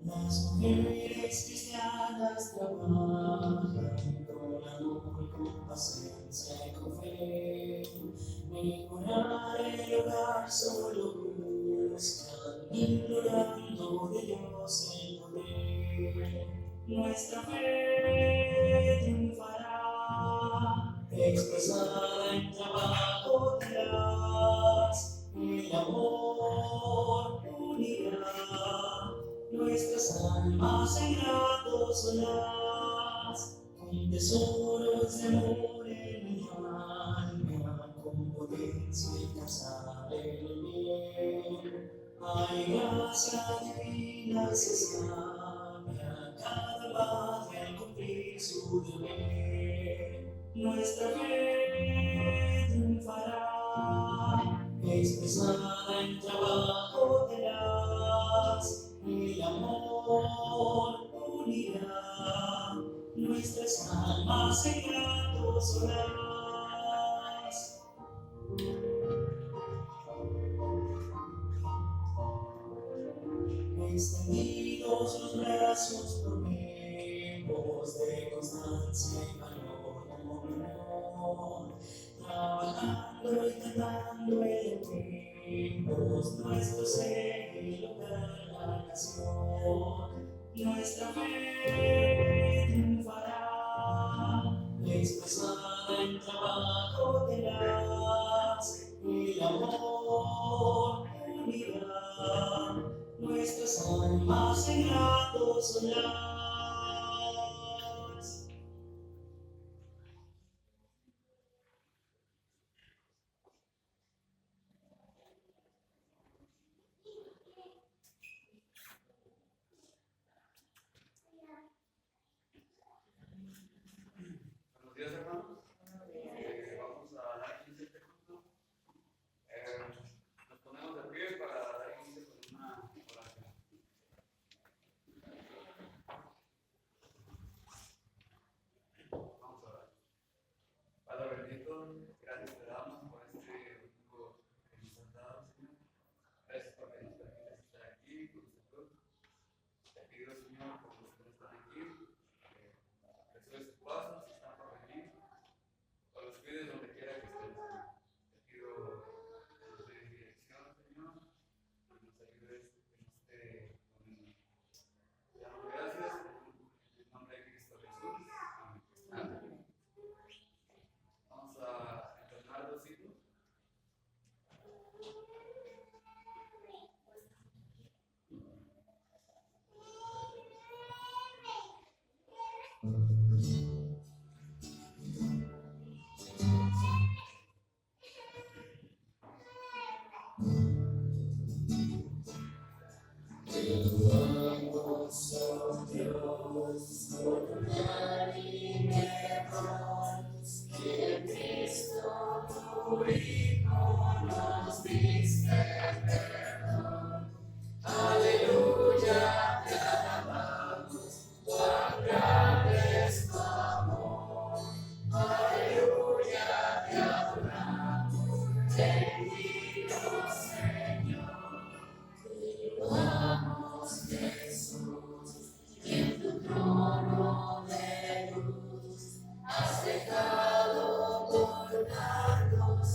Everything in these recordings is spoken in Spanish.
Las mujeres cristianas trabajan con amor, con paciencia y con fe. Mejorar el hogar solo buscan, implorando de Dios el poder. Nuestra fe triunfará, expresada en trabajo tenaz. El amor unirá nuestras almas en grato solaz, con tesoros de amor en mi alma, con potencia incansable el bien. Hay gracia divina se escape a cada padre al cumplir su deber. Nuestra fe triunfará, expresada en trabajo tenaz. El amor unirá nuestras almas en grato solaz. Extendidos los brazos probemos de constancia y valor, trabajando y tratando elementos nuestros en el hogar de la nación. Nuestra fe triunfará, expresada en trabajo tenaz. El amor unirá nuestras almas en grato solaz. Buenos días, hermanos. Vamos a dar inicio a este culto. Nos ponemos de pie para dar inicio con una oración. Vamos a orar. Padre bendito, gracias te damos por este domingo que nos has dado, Señor. Gracias porque nos permites estar aquí con este culto. Te pido, Señor, por los que no están aquí, que recibes tu paz, si están por venir, o los cuides donde quiera que estén. Te pido que nos des dirección, Señor, y nos ayudes en este domingo. Te damos gracias en el nombre de Cristo Jesús. Amén. Vamos a entonar dos himnos. Vamos, oh Dios, por una libertad que en Cristo tu Hijo nos diste perdón. Aleluya, te alabamos, cuán grande es tu amor. Aleluya, te adoramos, bendito Señor. Te loamos, Jesús, y en tu trono de luz has dejado por darnos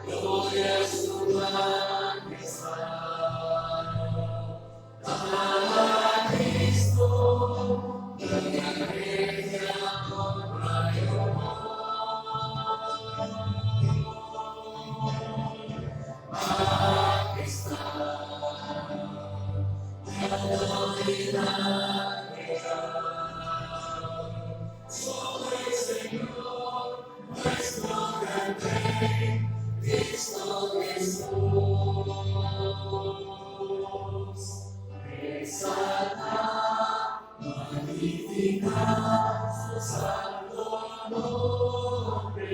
gloria a su majestad. A Cristo, iglesia, honra y Cristo Jesús, exalta, magnifica su santo nombre,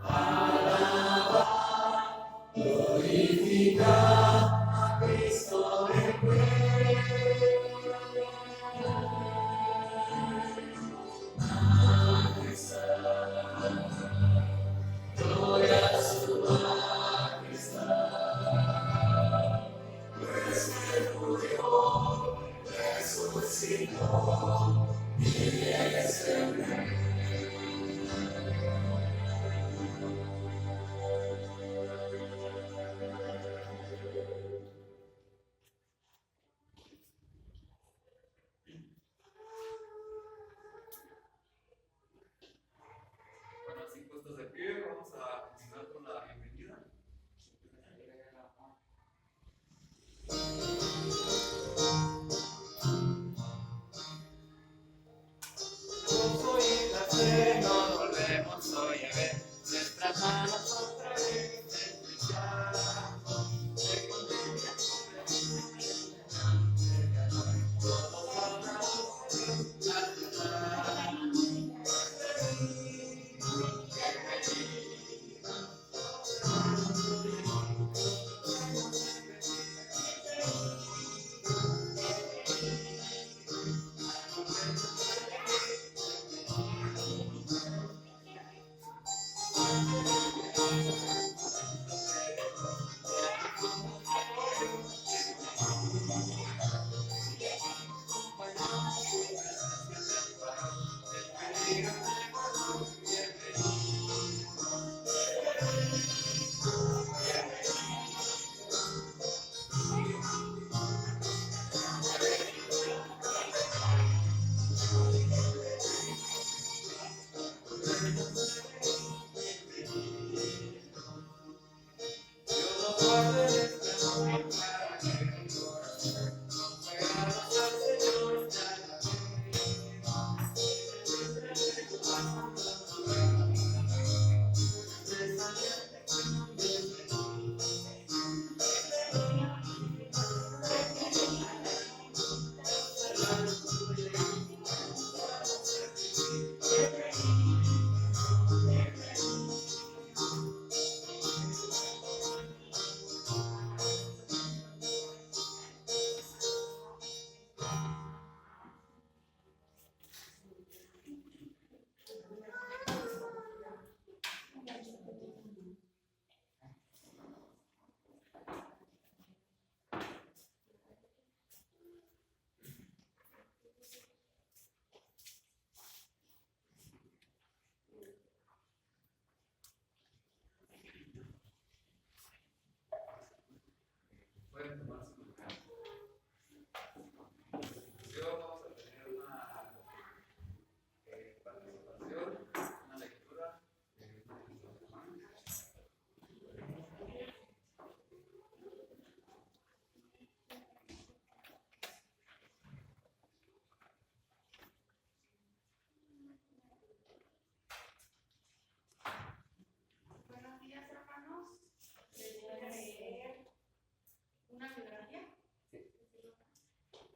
alaba, glorifica a Cristo el Rey. Gloria a su majestad, pues que murió, resucitó y es el Rey. Bueno, así puestos de pie, vamos a continuar con la bienvenida. Gozo y placer nos volvemos hoy a ver, nuestras manos otra vez estrechando, se contemplan todos abrazados al cantar. Pueden tomar su lugar. Vamos a tener una participación, una lectura de nuestros hermanos. Buenos días, hermanos. Les voy a leer una biografía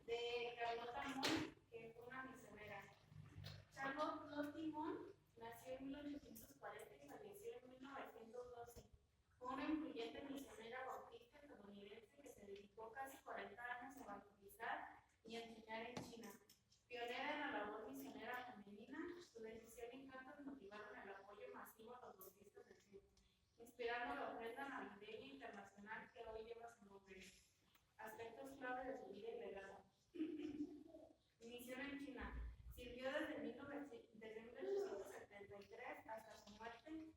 de Carlota Mon, que fue una misionera. Charlotte Lottie Mon nació en 1840 y falleció en 1912. Fue una influyente misionera bautista estadounidense que se dedicó casi 40 años a evangelizar y enseñar en China. Pionera en la labor misionera femenina, su decisión y cantos motivaron el apoyo masivo a los bautistas del sur, inspirando la ofrenda navideña internacional que hoy lleva su nombre. Aspectos clave de su vida y legado. Misión en China. Sirvió desde 1873 hasta su muerte,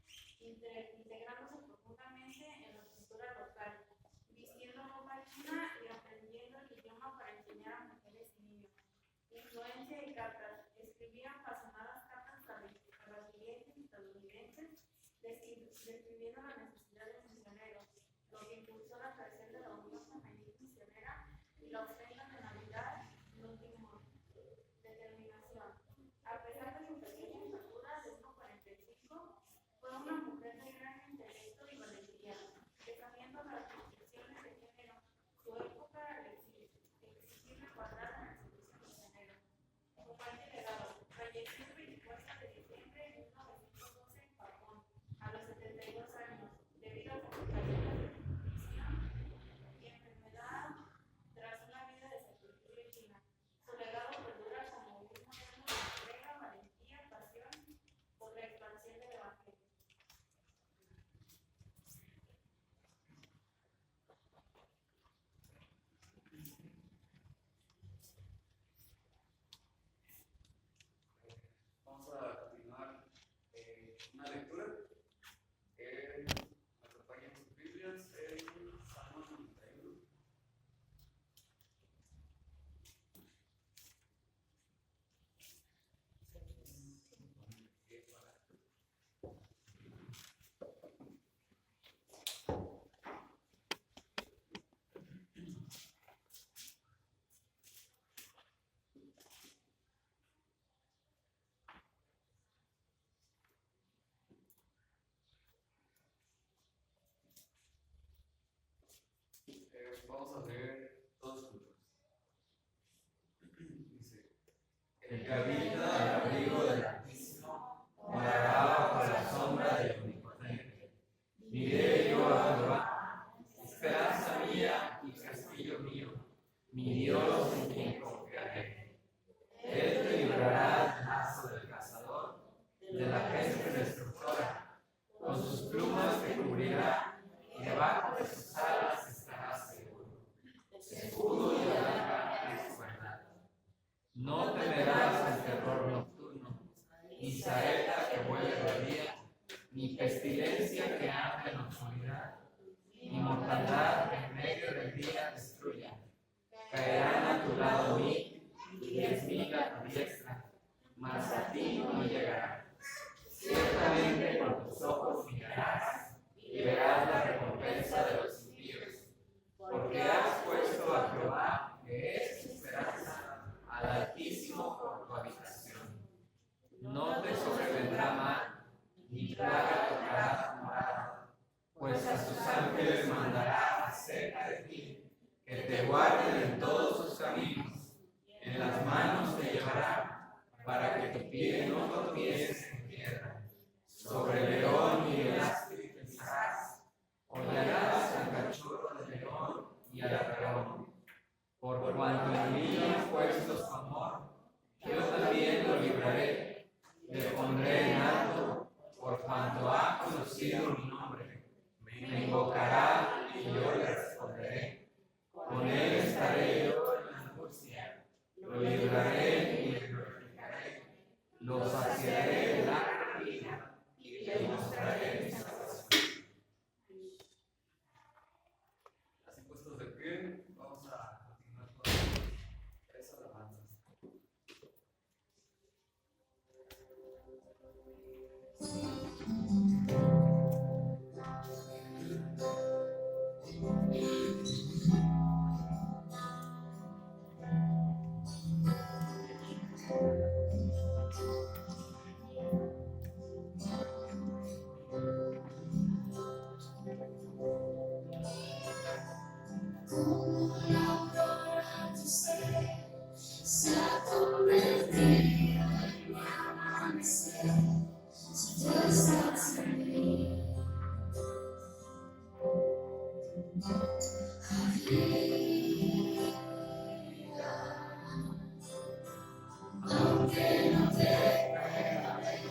influencia y cartas. Escribía apasionadas cartas a las iglesias estadounidenses, describiendo la necesidad de misioneros, lo que impulsó la creación de la Unión Femenil Misionera y la ofrenda de Navidad en última determinación. A pesar de su pequeña estatura de 1,45, fue una mujer de gran intelecto y valentía, desafiando las restricciones de género. Su época exigir la igualdad en el servicio misionero. Comparte legado. Falleció el 24 de diciembre de 1912 en Japón, a los 72 años, debido a complicaciones de nutrición y enfermedad tras una vida de sacrificio y China. Su legado perdura como un modelo de entrega, valentía, pasión por la expansión del evangelio. Vamos a continuar una lectura. Acompañen sus Biblias en Salmo 91. Vamos a leer todos juntos. Dice: El que habita al abrigo del Altísimo morará bajo la sombra del Omnipotente. Diré yo a Jehová, esperanza mía y castillo mío, mi Dios en quien confiaré. Él te librará del lazo del cazador, de la peste destructora. Con sus plumas te cubrirá y debajo de sus alas estarás seguro. Escudo y adarga es su verdad. No temerás el terror nocturno, ni saeta que vuele de día, ni pestilencia que ande en oscuridad, ni mortandad en medio del día destruya. Caerán a tu lado 1000 y 10,000 a tu diestra, mas a ti no llegará. Ciertamente con tus ojos mirarás y verás la recompensa de los impíos, porque has puesto a Jehová, que es tu esperanza, al Altísimo por tu habitación. No te sobrevendrá mal, ni plaga tocará tu morada, pues a sus ángeles mandará acerca de ti, que te guarden en todos tus caminos. En las manos te llevará, para que tu pie no tropiece en piedra. Sobre el león y el áspid pisarás, hollarás al cachorro del león y al dragón. Por cuanto en mí has puesto su amor, yo también lo libraré. Le pondré en alto, por cuanto ha conocido mi nombre. Me invocará y yo le responderé. Con él estaré yo en la angustia. Lo libraré y le glorificaré. Lo saciaré de larga vida y le mostraré mi salvación. Así puestos de pie, vamos a continuar con tres alabanzas. Como la aurora tu ser se ha convertido en mi amanecer, si tú estás en mí. Aunque no te pueda ver,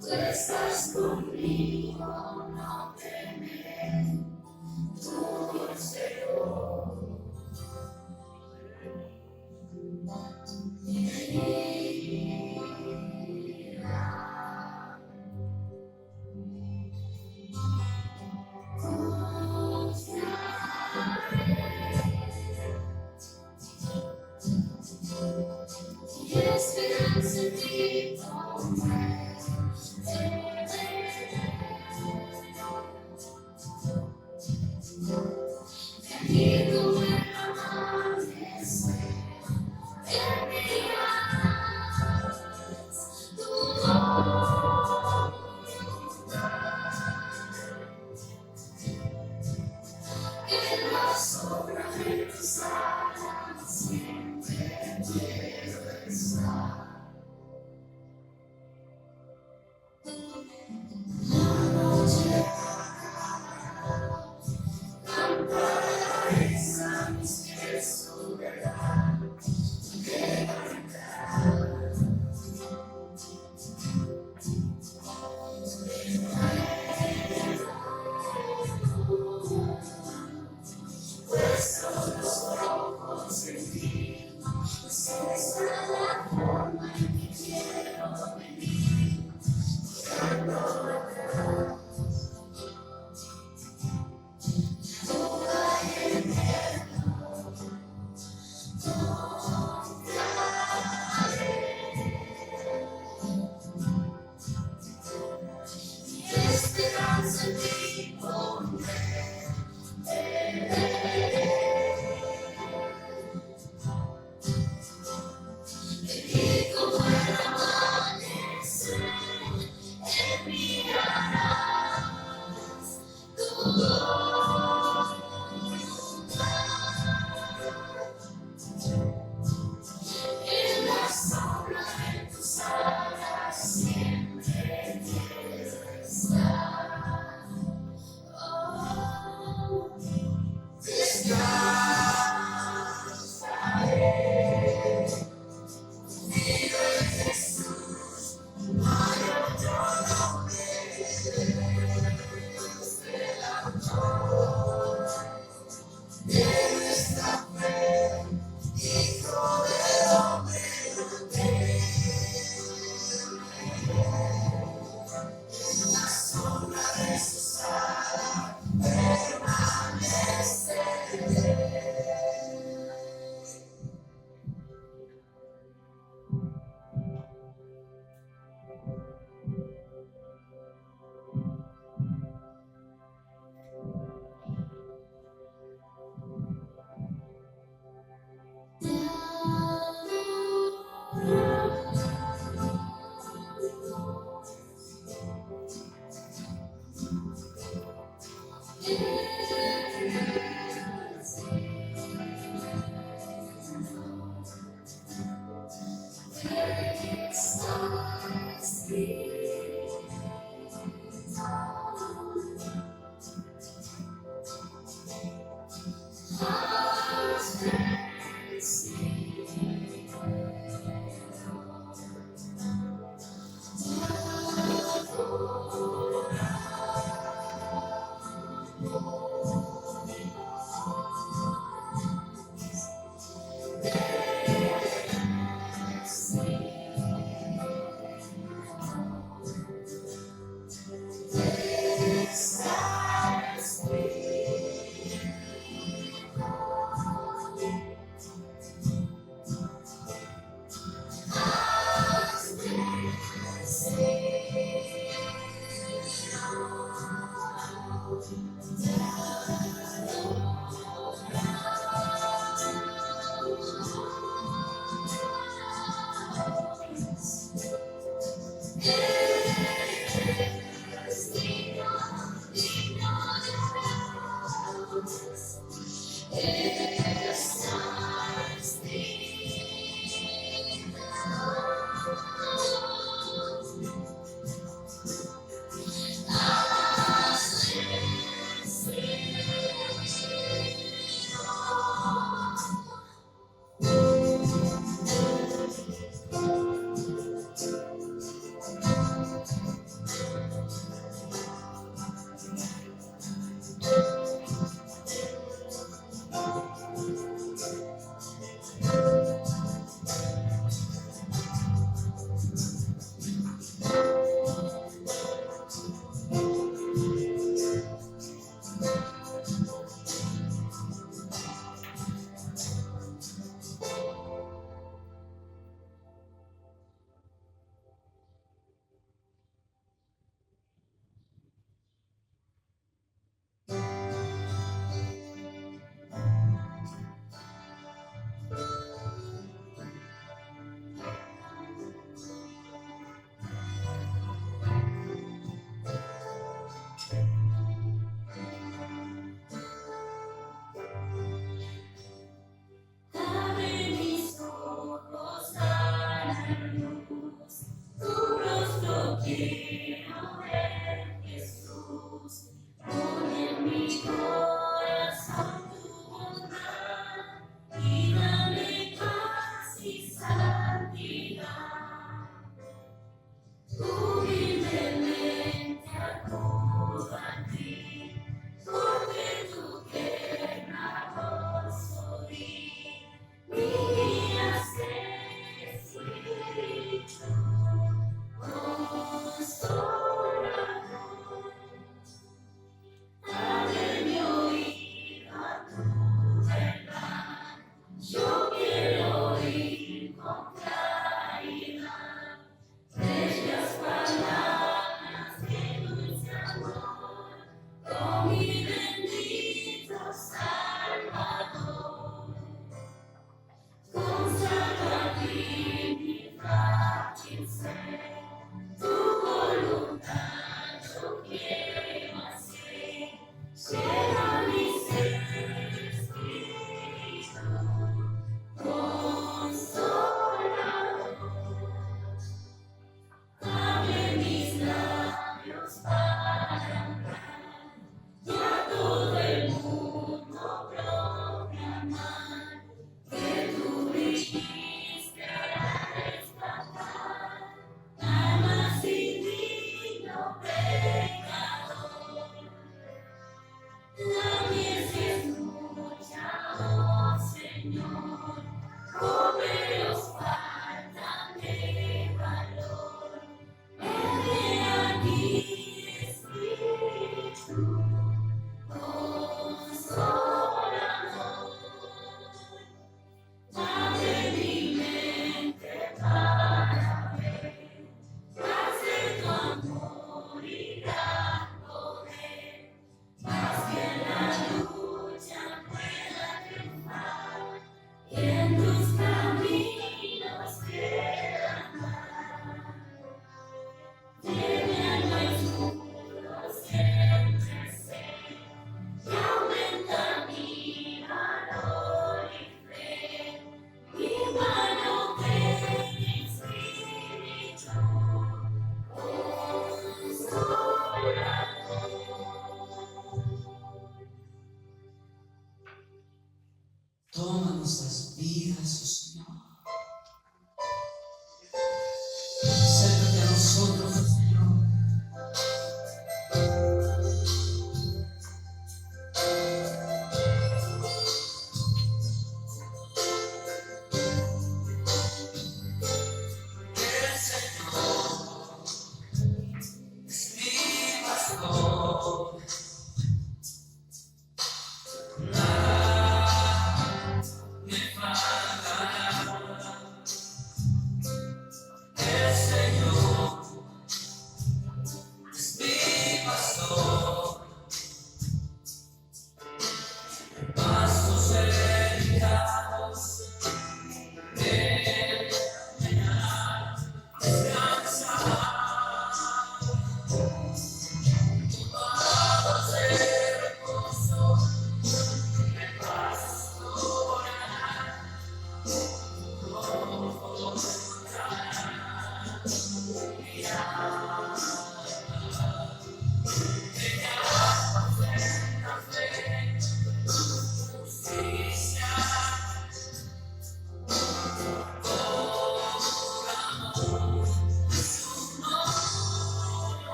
tú estás conmigo, no temeré. Tu Señor, confiaré.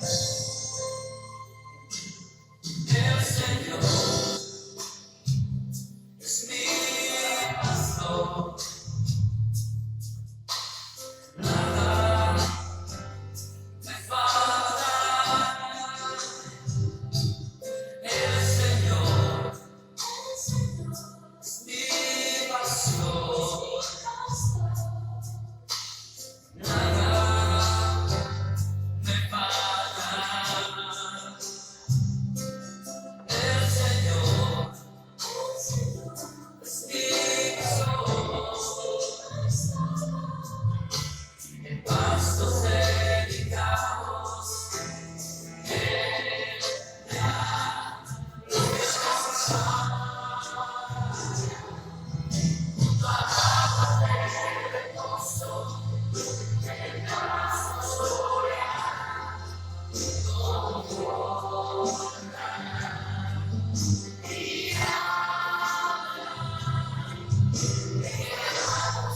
El Señor es mi pastor, nada me faltará. El Señor es mi pastor, nada me faltará. El Señor es mi pastor, en pastos delicados Él me ha descansado. Junto a aguas de reposo, en brazos soleados, todo el Señor es mi pastor,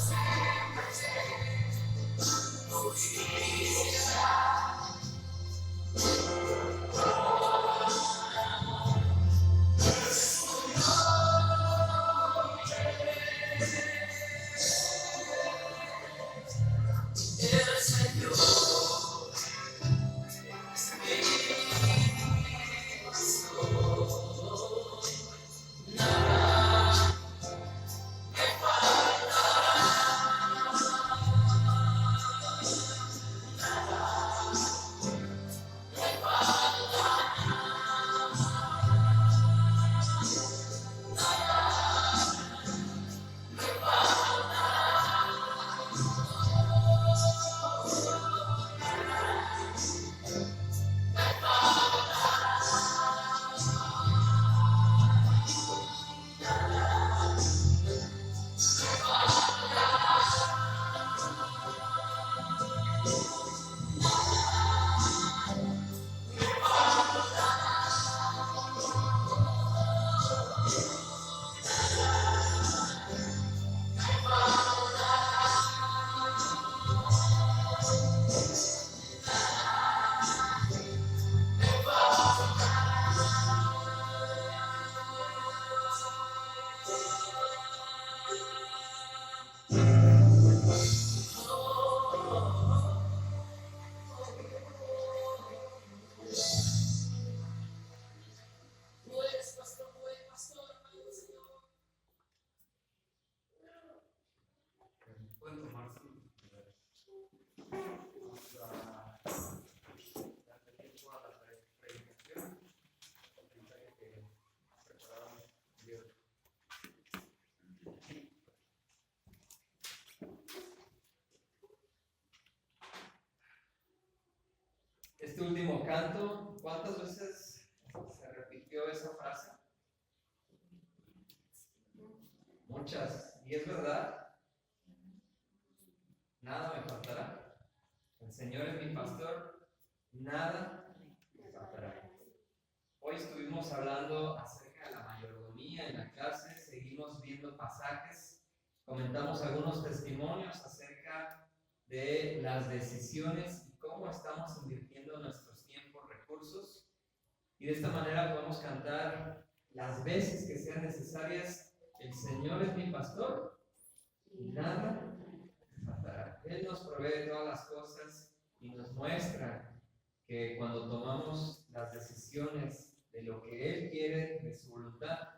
nada me faltará. Pues, pastor, amado Señor. Pueden tomar su lugar. Vamos a darle tiempo a la predicación, el mensaje que preparamos el día de hoy. Este último canto, ¿cuántas veces se repitió esa frase? Muchas. ¿Y es verdad? Nada me faltará. El Señor es mi pastor, nada me faltará. Hoy estuvimos hablando acerca de la mayordomía en la clase, seguimos viendo pasajes, comentamos algunos testimonios acerca de las decisiones y cómo estamos invirtiendo nuestros tiempos, recursos, y de esta manera podemos cantar las veces que sean necesarias: el Señor es mi pastor y nada me faltará. Él nos provee todas las cosas y nos muestra que cuando tomamos las decisiones de lo que Él quiere, de su voluntad,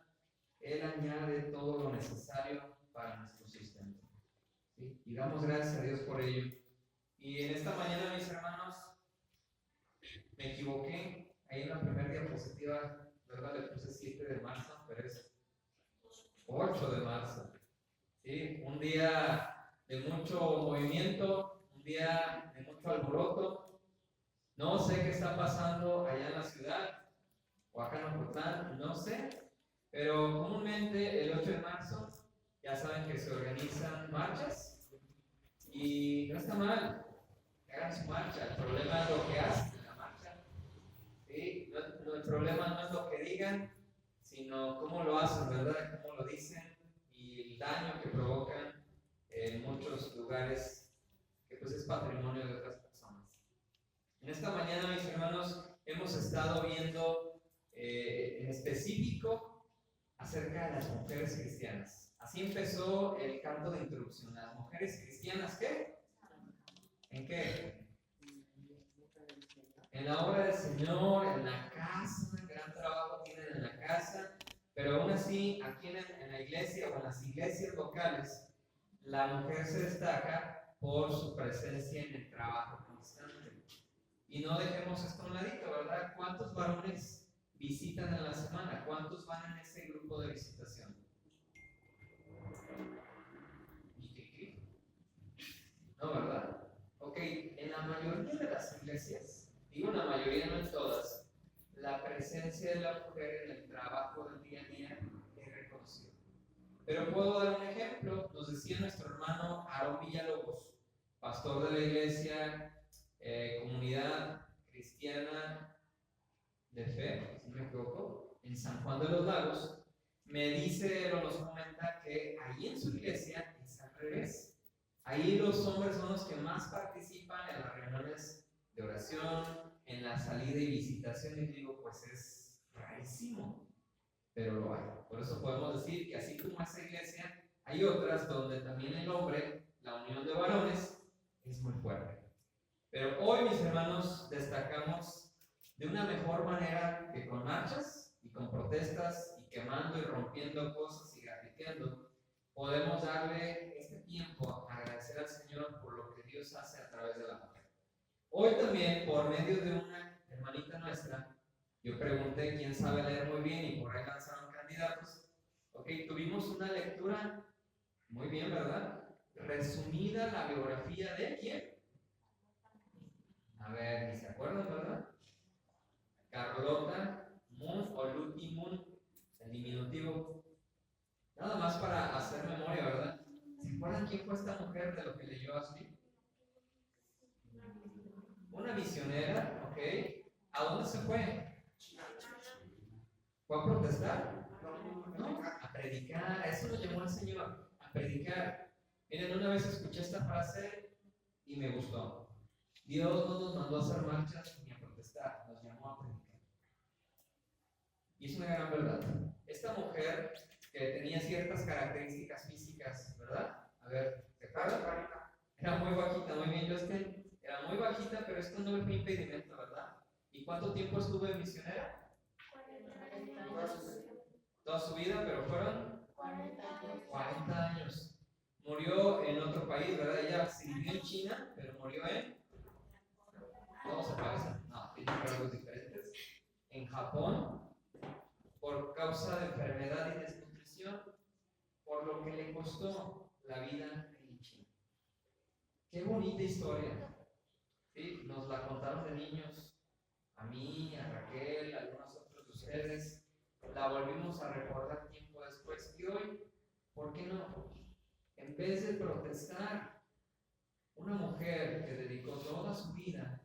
Él añade todo lo necesario para nuestro sustento. ¿Sí? Y damos gracias a Dios por ello. Y en esta mañana, mis hermanos, me equivoqué. Ahí en la primera diapositiva, ¿verdad? Le puse 7 de marzo, pero es 8 de marzo. ¿Sí? Un día de mucho movimiento, un día de mucho alboroto. No sé qué está pasando allá en la ciudad, o acá en Ocotlán, no sé, pero comúnmente el 8 de marzo ya saben que se organizan marchas y no está mal que hagan su marcha. El problema es lo que hacen en la marcha. ¿Sí? El problema no es lo que digan, sino cómo lo hacen, ¿verdad? Cómo lo dicen y el daño que provocan en muchos lugares que pues es patrimonio de otras personas. En esta mañana, mis hermanos, hemos estado viendo en específico acerca de las mujeres cristianas. Así empezó el canto de introducción. Las mujeres cristianas, ¿qué? ¿En qué? En la obra del Señor, en la casa, gran trabajo tienen en la casa, pero aún así, aquí en la iglesia o en las iglesias locales, la mujer se destaca por su presencia en el trabajo constante. Y no dejemos esto a un ladito, ¿verdad? ¿Cuántos varones visitan en la semana? ¿Cuántos van en ese grupo de visitación? ¿Y qué? No, ¿verdad? Ok, en la mayoría de las iglesias, digo la mayoría, no en todas, la presencia de la mujer en el trabajo del día a día es reconocida. Pero puedo dar un ejemplo. Nos decía nuestro hermano Aarón Villalobos, pastor de la iglesia Comunidad Cristiana de Fe, si no me equivoco, en San Juan de los Lagos. Me dice él o nos comenta que ahí en su iglesia es al revés. Ahí los hombres son los que más participan en las reuniones de oración, en la salida y visitación. Y digo, pues es rarísimo, pero lo hay. Por eso podemos decir que así como esa iglesia, hay otras donde también el hombre, la unión de varones, es muy fuerte. Pero hoy, mis hermanos, destacamos de una mejor manera que con marchas y con protestas y quemando y rompiendo cosas y grafiteando. Podemos darle este tiempo a agradecer al Señor por lo que Dios hace a través de la mujer. Hoy también, por medio de una hermanita nuestra, yo pregunté quién sabe leer muy bien y por ahí lanzaron candidatos. Ok, tuvimos una lectura muy bien, ¿verdad? Resumida la biografía de ¿quién? A ver, ni se acuerdan, ¿verdad? Carlota Moon o Lucy Moon, el diminutivo. Nada más para hacer memoria, ¿verdad? ¿Se acuerdan quién fue esta mujer de lo que leyó Ashley? Una misionera, ¿ok? ¿A dónde se fue? ¿Fue a protestar? No, a predicar. Eso lo llamó el Señor, a predicar. Miren, una vez escuché esta frase y me gustó. Dios no nos mandó a hacer marchas ni a protestar, nos llamó a predicar. Y es una gran verdad. Esta mujer que tenía ciertas características físicas, ¿verdad? A ver, ¿se acuerdan? Era muy bajita, muy bien, Justin. Era muy bajita, pero esto no le fue impedimento, ¿verdad? ¿Y cuánto tiempo estuvo de misionera? 40 años. Toda su vida, pero fueron 40 años. Murió en otro país, ¿verdad? Ella sirvió en China, pero murió en... Todos se parecen, no, tienen rasgos diferentes. En Japón, por causa de enfermedad y desnutrición, por lo que le costó la vida en China. Qué bonita historia. ¿Sí? Nos la contaron de niños, a mí, a Raquel, a algunos otros de ustedes. La volvimos a recordar tiempo después. Y hoy, ¿por qué no? En vez de protestar, una mujer que dedicó toda su vida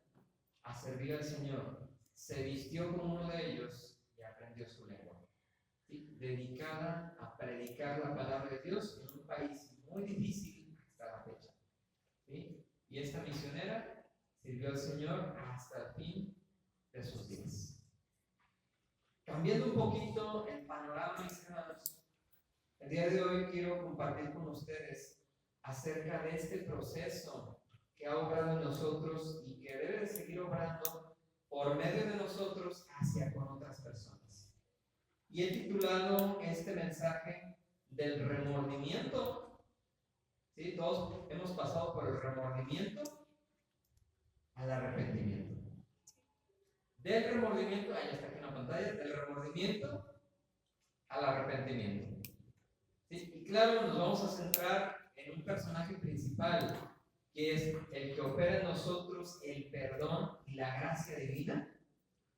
a servir al Señor, se vistió como uno de ellos y aprendió su lengua. ¿Sí? Dedicada a predicar la palabra de Dios en un país muy difícil hasta la fecha. ¿Sí? Y esta misionera sirvió al Señor hasta el fin de sus días. Cambiando un poquito el panorama, mis hermanos, el día de hoy quiero compartir con ustedes acerca de este proceso que ha obrado en nosotros y que debe de seguir obrando por medio de nosotros hacia con otras personas. Y he titulado este mensaje del remordimiento. ¿Sí? Todos hemos pasado por el remordimiento al arrepentimiento. Del remordimiento, ahí está aquí en la pantalla, del remordimiento al arrepentimiento. ¿Sí? Y claro, nos vamos a centrar en un personaje principal, que es el que opera en nosotros el perdón y la gracia divina,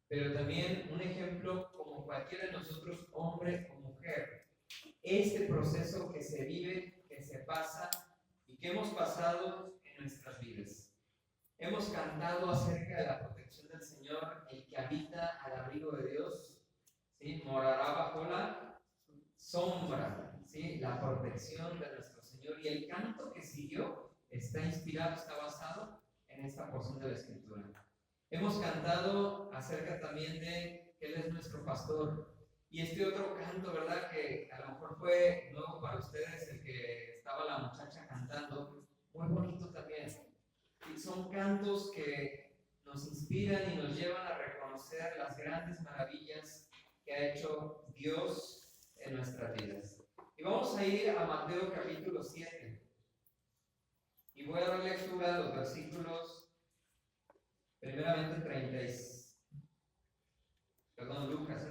pero también un ejemplo como cualquiera de nosotros, hombre o mujer, este proceso que se vive, que se pasa y que hemos pasado en nuestras vidas. Hemos cantado acerca de la protección del Señor, el que habita al abrigo de Dios, ¿sí? Morará bajo la sombra, ¿sí? La protección de nuestro Señor. Y el canto que siguió está inspirado, está basado en esta porción de la Escritura. Hemos cantado acerca también de que Él es nuestro pastor. Y este otro canto, ¿verdad? Que a lo mejor fue nuevo para ustedes, el que estaba la muchacha cantando, muy bonito también. Y son cantos que nos inspiran y nos llevan a reconocer las grandes maravillas que ha hecho Dios en nuestras vidas. Y vamos a ir a Mateo capítulo 7. Y voy a dar lectura a los versículos, primeramente Lucas,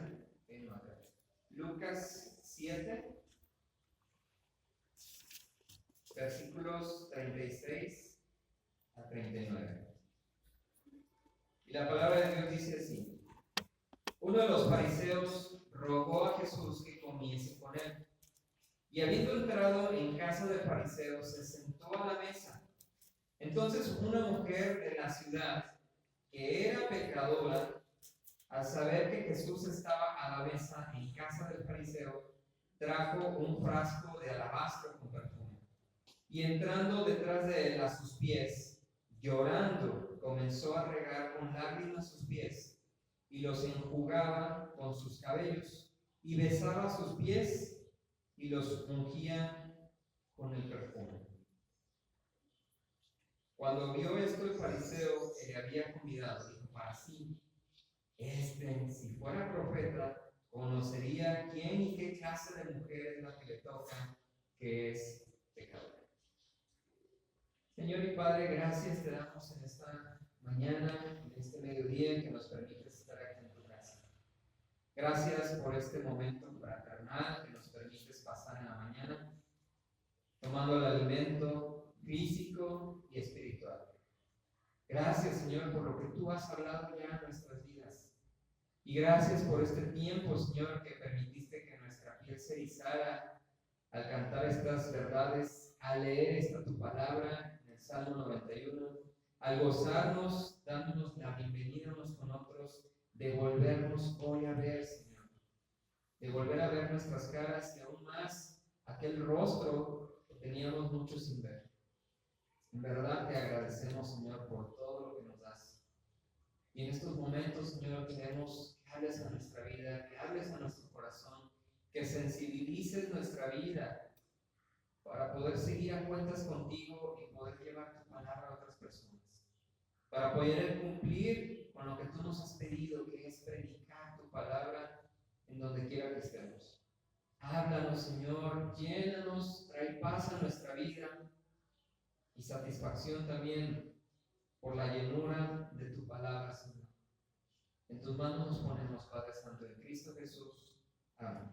Lucas 7, versículos 36 a 39. Y la palabra de Dios dice así: uno de los fariseos rogó a Jesús que comiese con él. Y habiendo entrado en casa del fariseo, se sentó a la mesa. Entonces una mujer de la ciudad, que era pecadora, al saber que Jesús estaba a la mesa en casa del fariseo, trajo un frasco de alabastro con perfume. Y entrando detrás de él a sus pies, llorando, comenzó a regar con lágrimas sus pies, y los enjugaba con sus cabellos, y besaba sus pies, y los ungía con el perfume. Cuando vio esto el fariseo que le había convidado, dijo para sí: si fuera profeta, conocería quién y qué clase de mujer es la que le toca, que es pecadora. Señor y Padre, gracias te damos en esta mañana, en este mediodía, que nos permites estar aquí en tu casa. Gracias por este momento fraternal que nos permites pasar en la mañana, tomando el alimento físico y espiritual. Gracias, Señor, por lo que tú has hablado ya en nuestras vidas. Y gracias por este tiempo, Señor, que permitiste que nuestra piel se erizara al cantar estas verdades, al leer esta tu palabra en el Salmo 91, al gozarnos, dándonos la bienvenida unos con otros, de volvernos hoy a ver, Señor, de volver a ver nuestras caras y aún más aquel rostro que teníamos mucho sin ver. En verdad te agradecemos, Señor, por todo lo que nos das. Y en estos momentos, Señor, queremos que hables a nuestra vida, que hables a nuestro corazón, que sensibilices nuestra vida para poder seguir a cuentas contigo y poder llevar tu palabra a otras personas. Para poder cumplir con lo que tú nos has pedido, que es predicar tu palabra en donde quiera que estemos. Háblanos, Señor, llénanos, trae paz a nuestra vida y satisfacción también por la llenura de tu palabra, Señor. En tus manos nos ponemos, Padre Santo, en Cristo Jesús. Amén.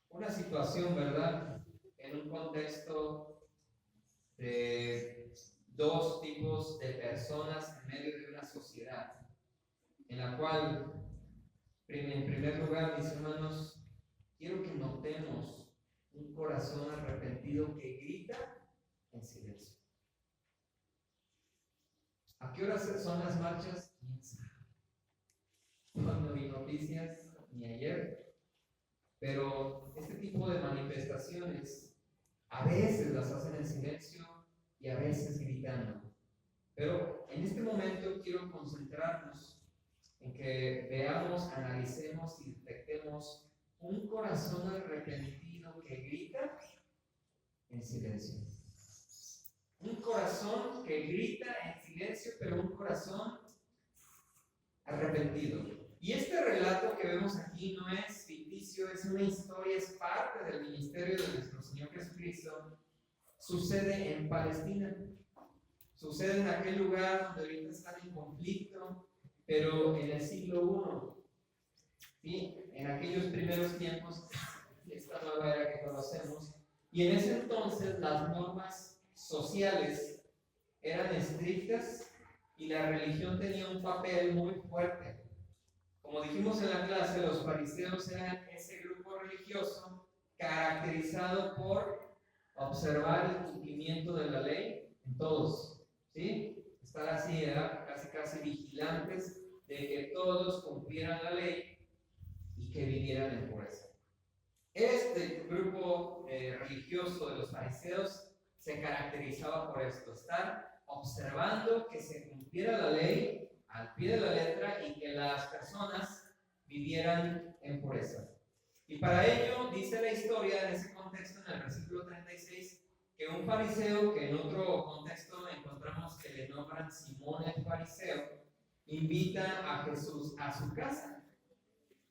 Una situación, ¿verdad? En un contexto de dos tipos de personas en medio de una sociedad, en la cual, en primer lugar, mis hermanos, quiero que notemos un corazón arrepentido que grita en silencio. ¿A qué horas son las marchas? ¿Quién sabe? No vi noticias ni ayer, pero este tipo de manifestaciones a veces las hacen en silencio y a veces gritando. Pero en este momento quiero concentrarnos en que veamos, analicemos y detectemos un corazón arrepentido que grita en silencio. Un corazón que grita en silencio, pero un corazón arrepentido. Y este relato que vemos aquí no es ficticio, es una historia, es parte del ministerio de nuestro Señor Jesucristo. Sucede en Palestina, sucede en aquel lugar donde ahorita están en conflicto, pero en el siglo I, ¿sí? En aquellos primeros tiempos, esta nueva era que conocemos, y en ese entonces las normas sociales eran estrictas y la religión tenía un papel muy fuerte. Como dijimos en la clase, los fariseos eran ese grupo religioso caracterizado por observar el cumplimiento de la ley en todos, ¿sí? Estar así, casi vigilantes de que todos cumplieran la ley y que vivieran en pureza. Este grupo religioso de los fariseos se caracterizaba por esto, estar observando que se cumpliera cumpliera la ley al pie de la letra y que las personas vivieran en pureza. Y para ello, dice la historia en ese contexto, en el versículo 36, que un fariseo, que en otro contexto encontramos que le nombran Simón el fariseo, invita a Jesús a su casa.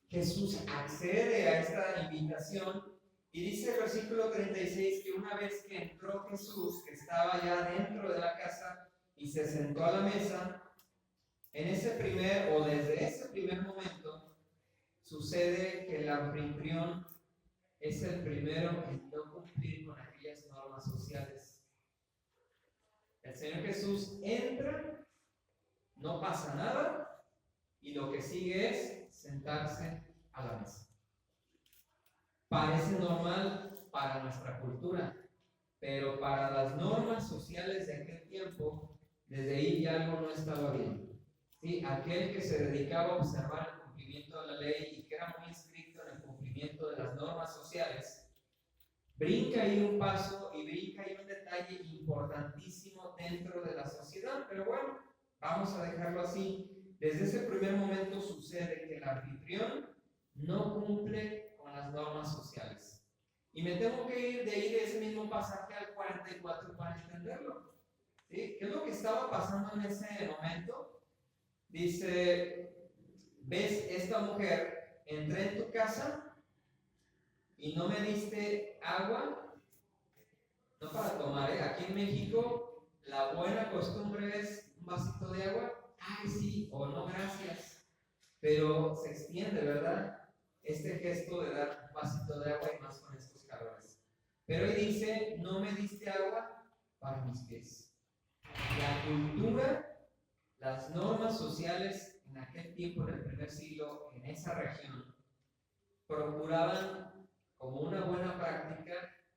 Jesús accede a esta invitación y dice el versículo 36 que una vez que entró Jesús, que estaba ya dentro de la casa y se sentó a la mesa, en ese primer o desde ese primer momento sucede que el anfitrión es el primero en no cumplir con aquellas normas sociales. El Señor Jesús entra, no pasa nada y lo que sigue es sentarse a la mesa. Parece normal para nuestra cultura, pero para las normas sociales de aquel tiempo, desde ahí ya algo no estaba bien. ¿Sí? Aquel que se dedicaba a observar el cumplimiento de la ley y que era muy estricto en el cumplimiento de las normas sociales, brinca ahí un paso y brinca ahí un detalle importantísimo dentro de la sociedad, pero bueno, vamos a dejarlo así. Desde ese primer momento sucede que el anfitrión no cumple con las normas sociales. Y me tengo que ir de ahí de ese mismo pasaje al 44 para entenderlo. ¿Sí? ¿Qué es lo que estaba pasando en ese momento? Dice, ¿ves esta mujer? Entré en tu casa y no me diste agua, no para tomar, ¿eh? Aquí en México la buena costumbre es un vasito de agua. Ay, sí, o no, gracias. Pero se extiende, ¿verdad? Este gesto de dar un vasito de agua y más con estos calores. Pero ahí dice, no me diste agua para mis pies. La cultura, las normas sociales en aquel tiempo, en el primer siglo, en esa región, procuraban como una buena práctica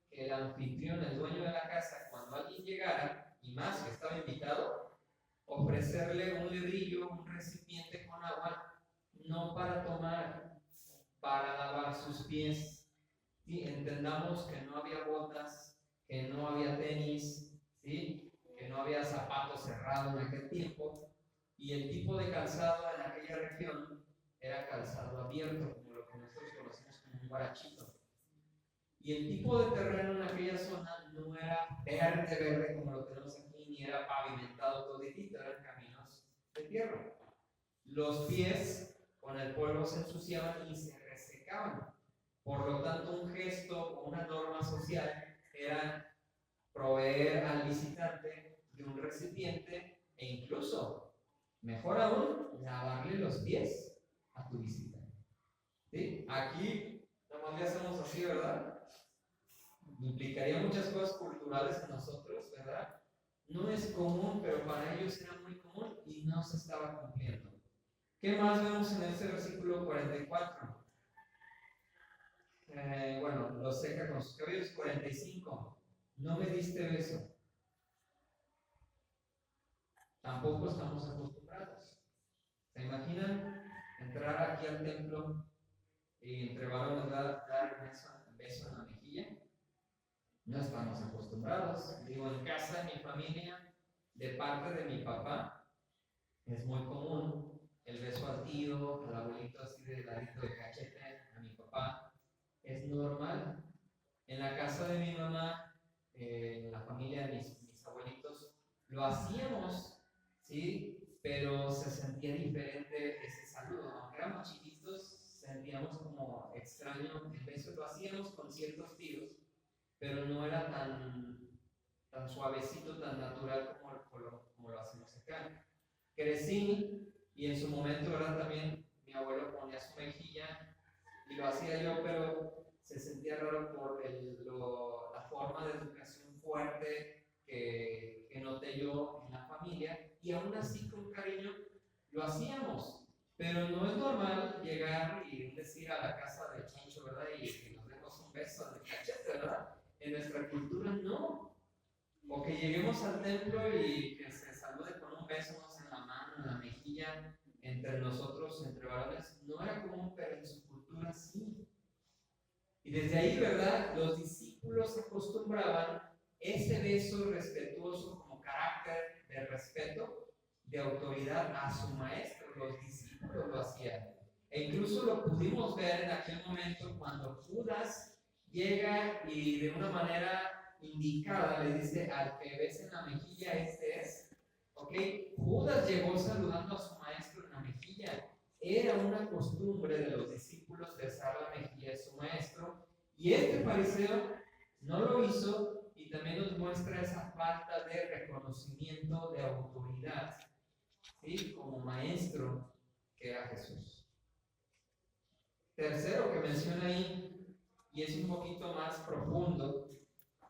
que el anfitrión, el dueño de la casa, cuando alguien llegara, y más que estaba invitado, ofrecerle un lebrillo, un recipiente con agua, no para tomar, para lavar sus pies. ¿Sí? Entendamos que no había botas, que no había tenis, ¿sí? Que no había zapatos cerrados en aquel tiempo, y el tipo de calzado en aquella región era calzado abierto, como lo que nosotros conocemos como un guarachito. Y el tipo de terreno en aquella zona no era verde como lo tenemos aquí, ni era pavimentado toditito, eran caminos de tierra. Los pies con el polvo se ensuciaban y se resecaban. Por lo tanto, un gesto o una norma social era proveer al visitante de un recipiente e incluso, mejor aún, lavarle los pies a tu visitante. ¿Sí? Aquí, nada más le hacemos así, ¿verdad? Implicaría muchas cosas culturales en nosotros, ¿verdad? No es común, pero para ellos era muy común y no se estaba cumpliendo. ¿Qué más vemos en este versículo 44? Bueno, lo seca con sus cabellos. 45. No me diste beso. Tampoco estamos acostumbrados. ¿Se imaginan entrar aquí al templo y entre varones dar un beso en la mejilla? No estamos acostumbrados. Digo, en casa, en mi familia, de parte de mi papá, es muy común el beso al tío, al abuelito así de ladito de cachete, a mi papá. Es normal. En la casa de mi mamá, en la familia de mis abuelitos, lo hacíamos, ¿sí? Pero se sentía diferente ese saludo. Aunque éramos chiquitos, sentíamos como extraño el beso. Lo hacíamos con ciertos tíos, pero no era tan suavecito, tan natural como lo hacemos acá. Crecí y en su momento, ¿verdad? También mi abuelo ponía su mejilla y lo hacía yo, pero se sentía raro por la forma de educación fuerte que noté yo en la familia, y aún así con cariño lo hacíamos. Pero no es normal llegar y decir a la casa de Chancho, ¿verdad? Y que nos demos un beso de cachete, ¿verdad? En nuestra cultura no. O que lleguemos al templo y que se salude con un beso en la mano, en la mejilla, entre nosotros, entre varones. No era común, pero en su cultura sí. Y desde ahí, ¿verdad? Los discípulos acostumbraban ese beso respetuoso como carácter de respeto, de autoridad a su maestro. Los discípulos lo hacían. E incluso lo pudimos ver en aquel momento cuando Judas llega y de una manera indicada le dice: al que ves en la mejilla, este es. ¿Ok? Judas llegó saludando a su maestro en la mejilla. Era una costumbre de los discípulos besar la mejilla de su maestro. Y este fariseo no lo hizo, y también nos muestra esa falta de reconocimiento de autoridad, ¿sí? Como maestro que era Jesús. Tercero que menciona ahí, y es un poquito más profundo: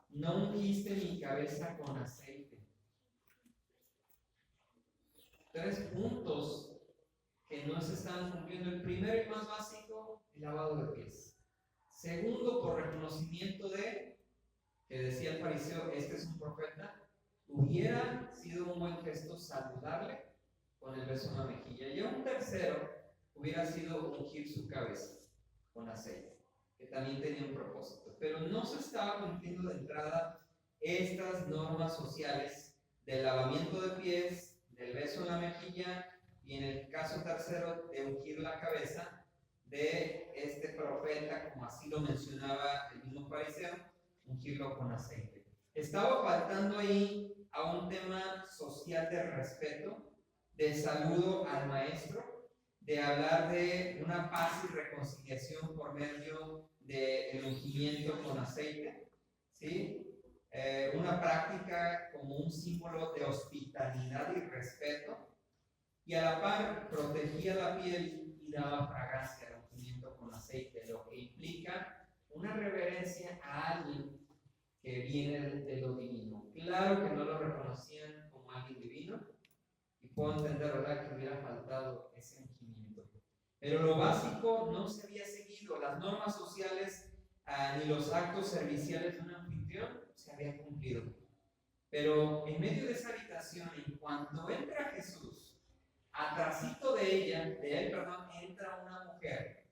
no ungiste mi cabeza con aceite. 3 puntos que no se están cumpliendo. El primero y más básico, el lavado de pies. Segundo, por reconocimiento de, que decía el fariseo, este es un profeta, hubiera sido un buen gesto saludarle con el beso en la mejilla. Y un tercero hubiera sido ungir su cabeza con aceite, que también tenía un propósito. Pero no se estaba cumpliendo de entrada estas normas sociales del lavamiento de pies, del beso en la mejilla, y en el caso tercero de ungir la cabeza de este profeta, como así lo mencionaba el mismo fariseo, ungirlo con aceite. Estaba faltando ahí a un tema social de respeto, de saludo al maestro, de hablar de una paz y reconciliación por medio del ungimiento con aceite, ¿sí? Una práctica como un símbolo de hospitalidad y respeto, y a la par protegía la piel y daba fragancia al ungimiento con aceite, lo que implica una reverencia a alguien que viene de lo divino. Claro que no lo reconocían como alguien divino, y puedo entender, ¿verdad?, que hubiera faltado ese ungimiento. Pero lo básico no se había seguido, las normas sociales ni los actos serviciales de un anfitrión se habían cumplido. Pero en medio de esa habitación, en cuanto entra Jesús, atrasito de él, entra una mujer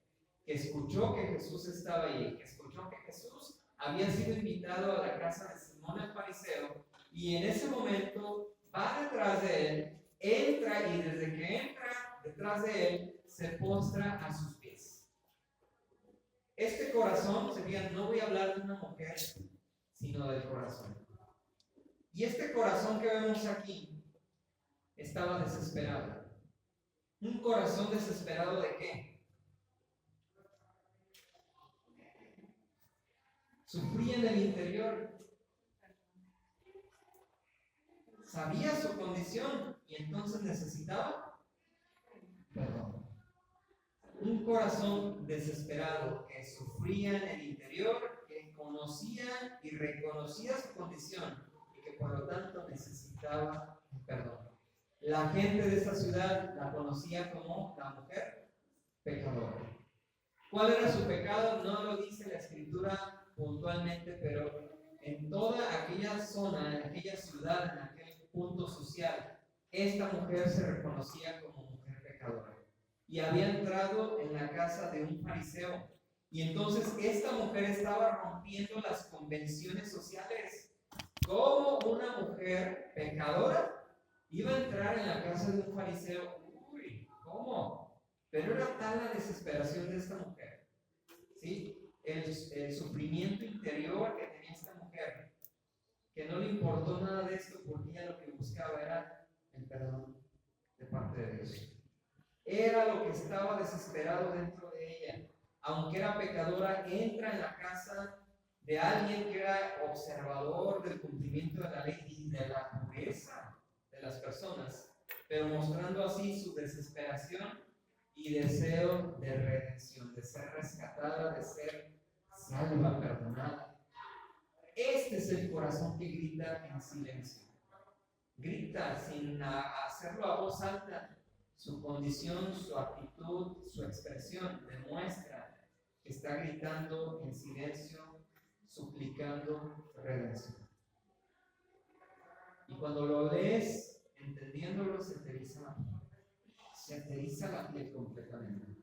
que escuchó que Jesús estaba ahí, que escuchó que Jesús había sido invitado a la casa de Simón el fariseo, y en ese momento va detrás de él, entra, y desde que entra detrás de él, se postra a sus pies. Este corazón, sería, no voy a hablar de una mujer, sino del corazón. Y este corazón que vemos aquí estaba desesperado. ¿Un corazón desesperado de qué? Sufría en el interior. Sabía su condición y entonces necesitaba perdón. Un corazón desesperado que sufría en el interior, que conocía y reconocía su condición y que por lo tanto necesitaba perdón. La gente de esta ciudad la conocía como la mujer pecadora. ¿Cuál era su pecado? No lo dice la escritura puntualmente, pero en toda aquella zona, en aquella ciudad, en aquel punto social, esta mujer se reconocía como mujer pecadora. Y había entrado en la casa de un fariseo. Y entonces esta mujer estaba rompiendo las convenciones sociales. ¿Cómo una mujer pecadora iba a entrar en la casa de un fariseo? Uy, ¿cómo? Pero era tal la desesperación de esta mujer, ¿sí? El sufrimiento interior que tenía esta mujer, que no le importó nada de esto, porque ella lo que buscaba era el perdón de parte de Dios. Era lo que estaba desesperado dentro de ella. Aunque era pecadora, entra en la casa de alguien que era observador del cumplimiento de la ley y de la pureza de las personas, pero mostrando así su desesperación y deseo de redención, de ser rescatada, de ser salva, perdonada. Este es el corazón que grita en silencio. Grita sin hacerlo a voz alta. Su condición, su actitud, su expresión demuestra que está gritando en silencio, suplicando redención. Y cuando lo lees, entendiéndolo, se te eriza la piel completamente.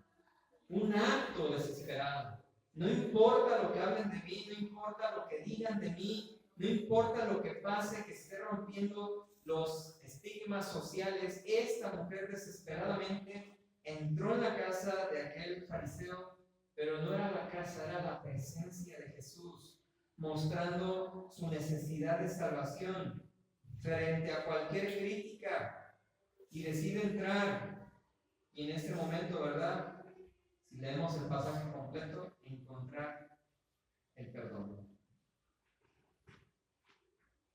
Un acto desesperado. No importa lo que hablen de mí, no importa lo que digan de mí, no importa lo que pase, que esté rompiendo los estigmas sociales, esta mujer desesperadamente entró en la casa de aquel fariseo, pero no era la casa, era la presencia de Jesús, mostrando su necesidad de salvación frente a cualquier crítica, y decide entrar. Y en este momento, ¿verdad? Si leemos el pasaje completo, encontrar el perdón.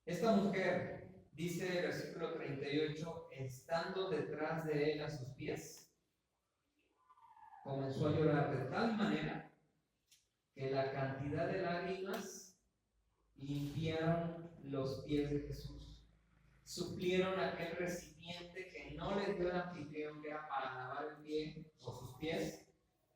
Esta mujer, dice el versículo 38, estando detrás de él a sus pies, comenzó a llorar de tal manera que la cantidad de lágrimas limpiaron los pies de Jesús, suplieron aquel recipiente que no le dio el anfitrión, que era para lavar el pie o sus pies.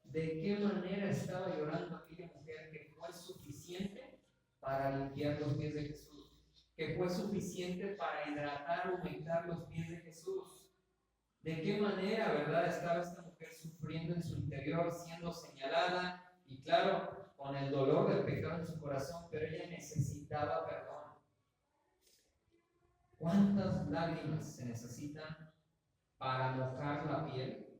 ¿De qué manera estaba llorando aquella mujer que fue suficiente para limpiar los pies de Jesús? Que fue suficiente para hidratar, humectar los pies de Jesús. ¿De qué manera, verdad, estaba esta mujer sufriendo en su interior, siendo señalada y claro, con el dolor del pecado en su corazón, pero ella necesitaba perdón? ¿Cuántas lágrimas se necesitan para mojar la piel,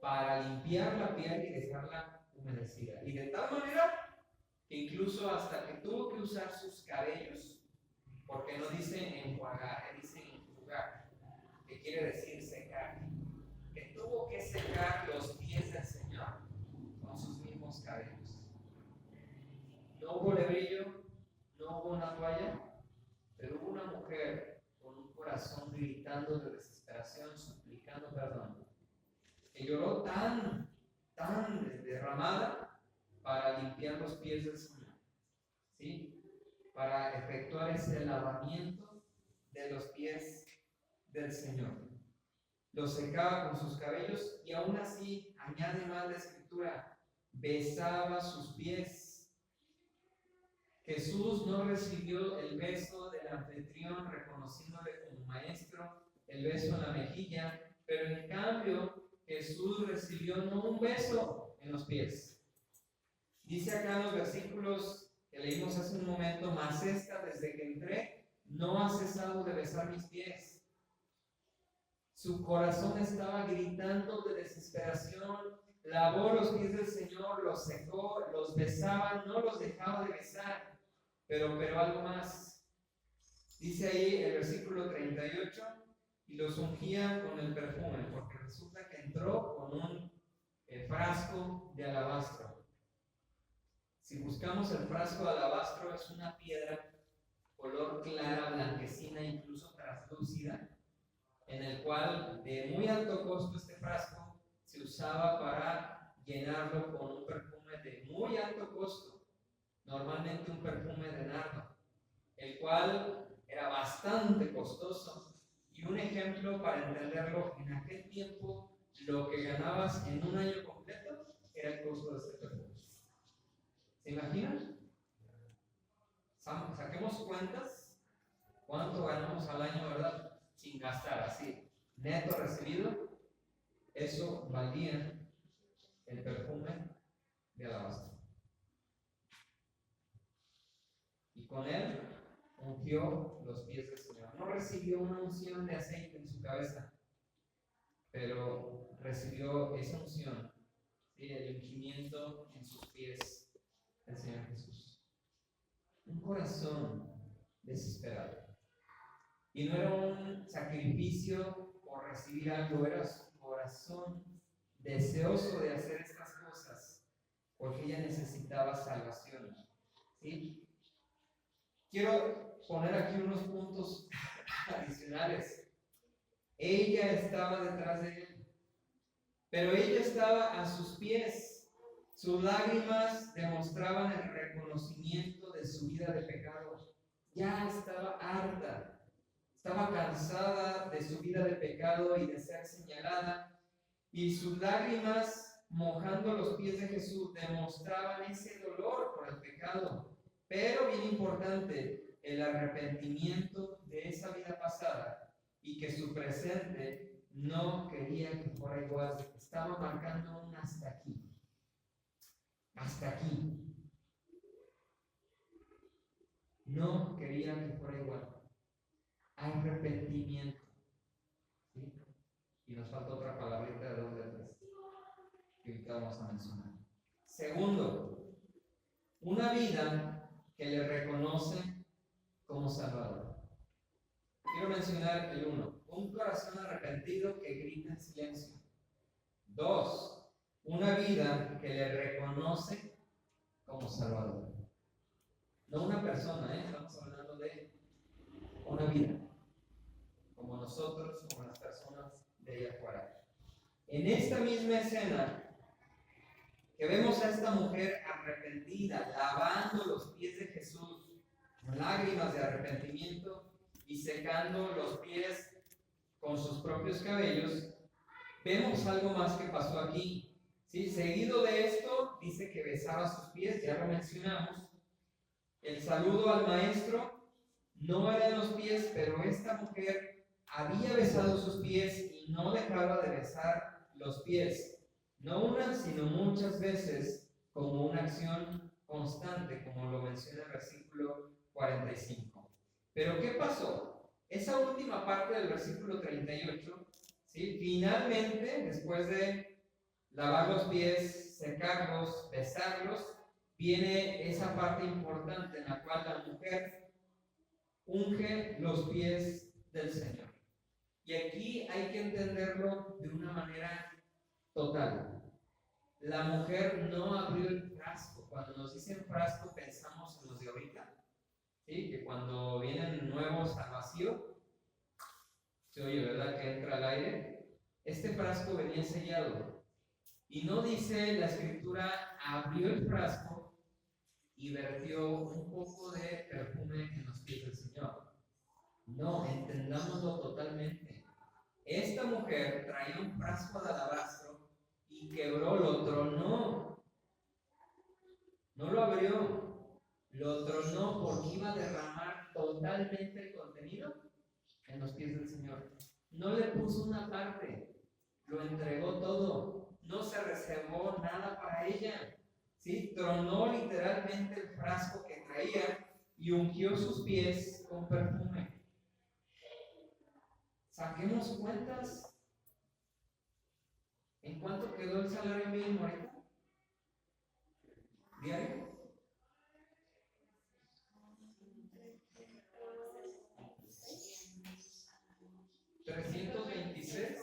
para limpiar la piel y dejarla humedecida? Y de tal manera que incluso hasta que tuvo que usar sus cabellos, porque no dice enjuagar, dice enjugar, que quiere decir secar, que tuvo que secar los pies del Señor con sus mismos cabellos. No hubo lebrillo, no hubo una toalla, pero hubo una mujer con un corazón gritando de desesperación, suplicando perdón, que lloró tan derramada para limpiar los pies del Señor, ¿sí? Para efectuar ese lavamiento de los pies del Señor. Los secaba con sus cabellos y aún así, añade más la Escritura, besaba sus pies. Jesús no recibió el beso del anfitrión reconociéndole como maestro, el beso en la mejilla, pero en cambio Jesús recibió no un beso en los pies. Dice acá en los versículos que leímos hace un momento, mas esta desde que entré no ha cesado de besar mis pies. Su corazón estaba gritando de desesperación, lavó los pies del Señor, los secó, los besaba, no los dejaba de besar. Pero algo más. Dice ahí el versículo 38, y los ungía con el perfume, porque resulta que entró con un frasco de alabastro. Si buscamos el frasco de alabastro, es una piedra color clara, blanquecina, incluso translúcida, en el cual de muy alto costo este frasco se usaba para llenarlo con un perfume de muy alto costo, normalmente un perfume de nardo, el cual era bastante costoso. Y un ejemplo para entenderlo, en aquel tiempo lo que ganabas en un año completo era el costo de este perfume. ¿Se imaginan? Saquemos cuentas, ¿cuánto ganamos al año, verdad? Sin gastar, así, neto recibido. Eso valía el perfume de alabastro. Y con él ungió los pies del Señor. No recibió una unción de aceite en su cabeza, pero recibió esa unción, ¿sí? El ungimiento en sus pies del Señor Jesús. Un corazón desesperado. Y no era un sacrificio por recibir algo, era su corazón deseoso de hacer estas cosas, porque ella necesitaba salvación, ¿sí? Quiero poner aquí unos puntos adicionales. Ella estaba detrás de él, pero ella estaba a sus pies. Sus lágrimas demostraban el reconocimiento de su vida de pecado. Ya estaba harta, estaba cansada de su vida de pecado y de ser señalada, y sus lágrimas mojando los pies de Jesús demostraban ese dolor por el pecado. Pero bien importante, el arrepentimiento de esa vida pasada y que su presente no quería que fuera igual. Estaba marcando un hasta aquí. Hasta aquí. No quería que fuera igual. arrepentimiento. ¿Sí? Y nos falta otra palabrita de 2 letras que ahorita vamos a mencionar. Segundo, una vida que le reconoce como Salvador. Quiero mencionar el 1, un corazón arrepentido que grita en silencio. 2, una vida que le reconoce como Salvador. No una persona, estamos hablando de una vida, como nosotros, como las personas de allá afuera. En esta misma escena, que vemos a esta mujer arrepentida, lavando los pies de Jesús, con lágrimas de arrepentimiento y secando los pies con sus propios cabellos, vemos algo más que pasó aquí. ¿Sí? Seguido de esto, dice que besaba sus pies, ya lo mencionamos. El saludo al maestro no era en los pies, pero esta mujer había besado sus pies y no dejaba de besar los pies. No una, sino muchas veces, como una acción constante, como lo menciona el versículo 45. Pero ¿qué pasó? Esa última parte del versículo 38, ¿sí? Finalmente, después de lavar los pies, secarlos, besarlos, viene esa parte importante en la cual la mujer unge los pies del Señor. Y aquí hay que entenderlo de una manera total. La mujer no abrió el frasco. Cuando nos dicen frasco pensamos en los de ahorita, ¿sí? Que cuando vienen nuevos al vacío, se oye, ¿verdad? Que entra al aire. Este frasco venía sellado. Y no dice la escritura, abrió el frasco y vertió un poco de perfume en los pies del Señor. No, entendámoslo totalmente. Esta mujer traía un frasco de alabastro y quebró, lo tronó. No lo abrió, lo tronó porque iba a derramar totalmente el contenido en los pies del Señor. No le puso una parte, lo entregó todo, no se reservó nada para ella. ¿Sí? Tronó literalmente el frasco que traía y ungió sus pies con perfume. Saquemos cuentas. ¿En cuánto quedó el salario mínimo ahorita? ¿Diario? $326,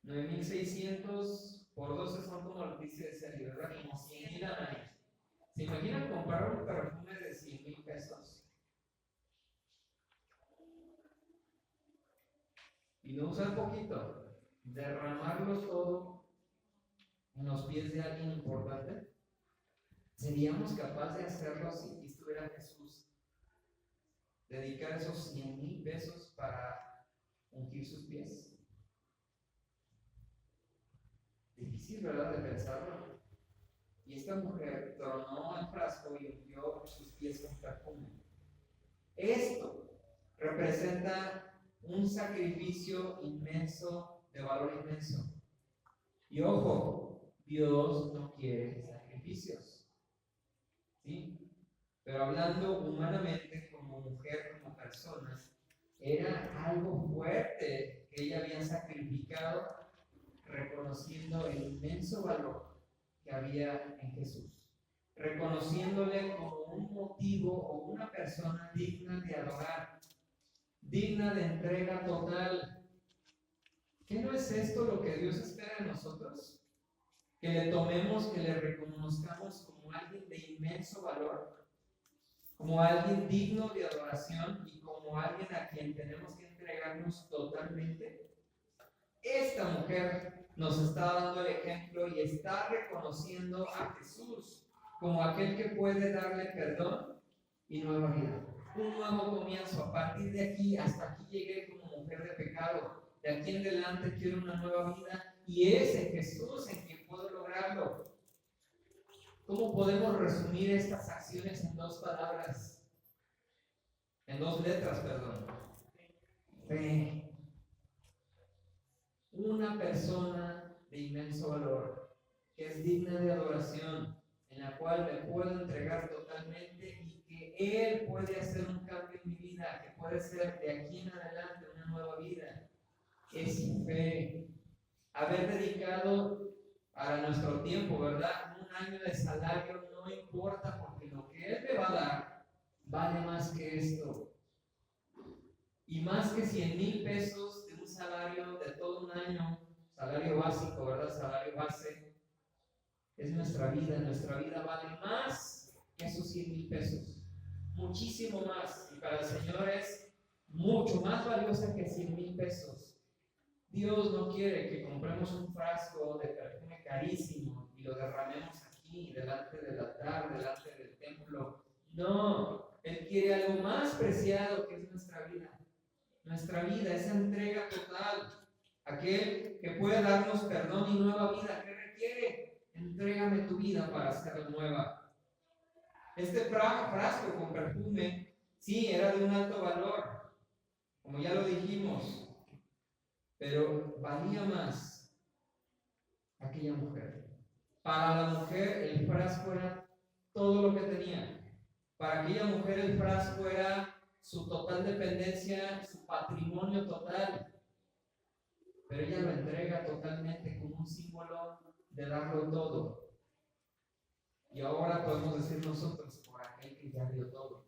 9,600 por 12 son como lo que dice de serie, ¿verdad? Como 100,000 al año. ¿Se imaginan comprar un perfume de 100,000 pesos? Y no usar poquito, derramarlo todo en los pies de alguien importante. ¿Seríamos capaces de hacerlo si aquí estuviera Jesús? Dedicar esos 100,000 pesos para ungir sus pies. Difícil, ¿verdad?, de pensarlo. Y esta mujer tronó el frasco y ungió sus pies con perfume. Esto representa un sacrificio inmenso, de valor inmenso. Y ojo, Dios no quiere sacrificios. ¿Sí? Pero hablando humanamente, como mujer, como persona, era algo fuerte que ella había sacrificado, reconociendo el inmenso valor que había en Jesús, reconociéndole como un motivo o una persona digna de adorar, digna de entrega total. ¿Qué no es esto lo que Dios espera de nosotros? Que le tomemos, que le reconozcamos como alguien de inmenso valor, como alguien digno de adoración y como alguien a quien tenemos que entregarnos totalmente. Esta mujer nos está dando el ejemplo y está reconociendo a Jesús como aquel que puede darle perdón y nueva vida, un nuevo comienzo. A partir de aquí, hasta aquí llegué como mujer de pecado, de aquí en adelante quiero una nueva vida y es en Jesús en quien puedo lograrlo. ¿Cómo podemos resumir estas acciones en 2 palabras? En 2 letras, perdón. Fe. Una persona de inmenso valor, que es digna de adoración, en la cual me puedo entregar totalmente y que que Él puede hacer un cambio en mi vida, que puede ser de aquí en adelante una nueva vida, es sin fe. Haber dedicado para nuestro tiempo, ¿verdad? Un año de salario no importa, porque lo que Él me va a dar vale más que esto. Y más que 100,000 pesos de un salario de todo un año, salario básico, ¿verdad? Salario base, es nuestra vida vale más que esos 100,000 pesos. Muchísimo más. Y para el Señor es mucho más valiosa que 100,000 pesos. Dios no quiere que compremos un frasco de perfume carísimo y lo derramemos aquí, delante del altar, delante del templo. No, Él quiere algo más preciado, que es nuestra vida. Nuestra vida, esa entrega total. Aquel que puede darnos perdón y nueva vida, ¿qué requiere? Entrégame tu vida para hacerla nueva. Este frasco con perfume, sí, era de un alto valor, como ya lo dijimos, pero valía más aquella mujer. Para la mujer el frasco era todo lo que tenía. Para aquella mujer el frasco era su total dependencia, su patrimonio total. Pero ella lo entrega totalmente como un símbolo de darlo todo. Y ahora podemos decir nosotros, por aquel que ya dio todo.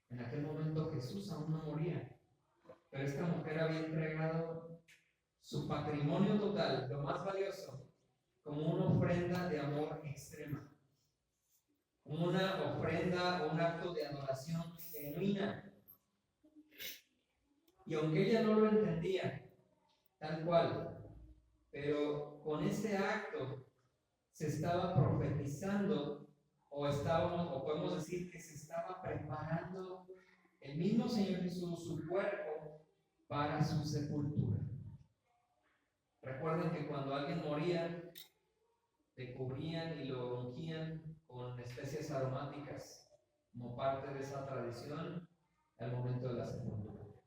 En aquel momento Jesús aún no moría, pero esta mujer había entregado su patrimonio total, lo más valioso, como una ofrenda de amor extrema, como una ofrenda o un acto de adoración genuina. Y aunque ella no lo entendía tal cual, pero con ese acto se estaba profetizando, o podemos decir que se estaba preparando el mismo Señor Jesús, su cuerpo, para su sepultura. Recuerden que cuando alguien moría, le cubrían y lo ungían con especias aromáticas como parte de esa tradición al momento de la sepultura.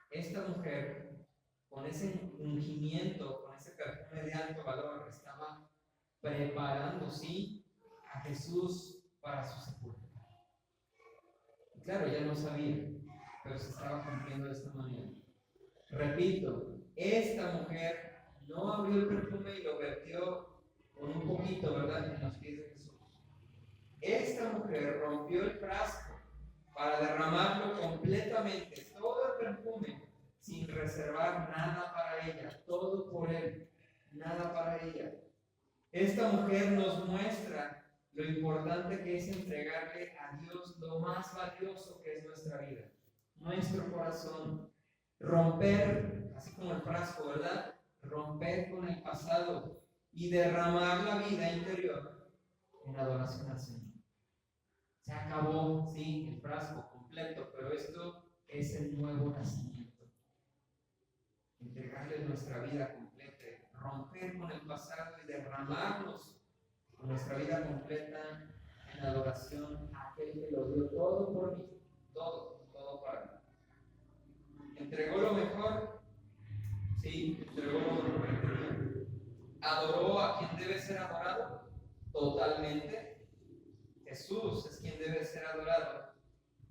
Esta mujer, con ese ungimiento, con ese perfume de alto valor, estaba preparando, sí, a Jesús para su sepultura. Y claro, ella no sabía, pero se estaba cumpliendo de esta manera. Repito, esta mujer no abrió el perfume y lo vertió con un poquito, ¿verdad?, en los pies de Jesús. Esta mujer rompió el frasco para derramarlo completamente, todo el perfume, sin reservar nada para ella, todo por Él, nada para ella. Esta mujer nos muestra lo importante que es entregarle a Dios lo más valioso que es nuestra vida, nuestro corazón. Romper, así como el frasco, ¿verdad? Romper con el pasado y derramar la vida interior en adoración al Señor. Se acabó, sí, el frasco completo, pero esto es el nuevo nacimiento. Entregarle nuestra vida completa, romper con el pasado y derramarnos con nuestra vida completa en adoración a aquel que lo dio todo por mí, todo para mí. ¿Entregó lo mejor? Sí, entregó lo mejor que tenía. ¿Adoró a quien debe ser adorado? Totalmente. Jesús es quien debe ser adorado,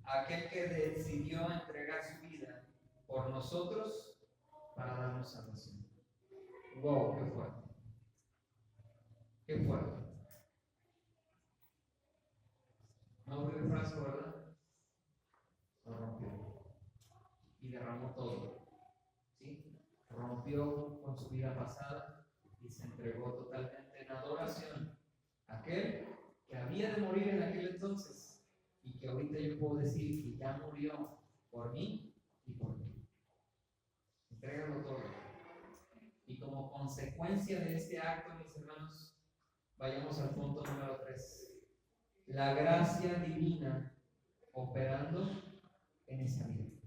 aquel que decidió entregar su vida por nosotros para darnos salvación. ¡Wow! ¡Qué fuerte! ¡Qué fuerte! No abrió el frasco, ¿verdad? Lo rompió y derramó todo. ¿Sí? Rompió con su vida pasada y se entregó totalmente en adoración a aquel que había de morir en aquel entonces y que ahorita yo puedo decir que ya murió por mí y por ti. Entrégalo todo. Y como consecuencia de este acto, mis hermanos, vayamos al punto número 3. La gracia divina operando en esa vida.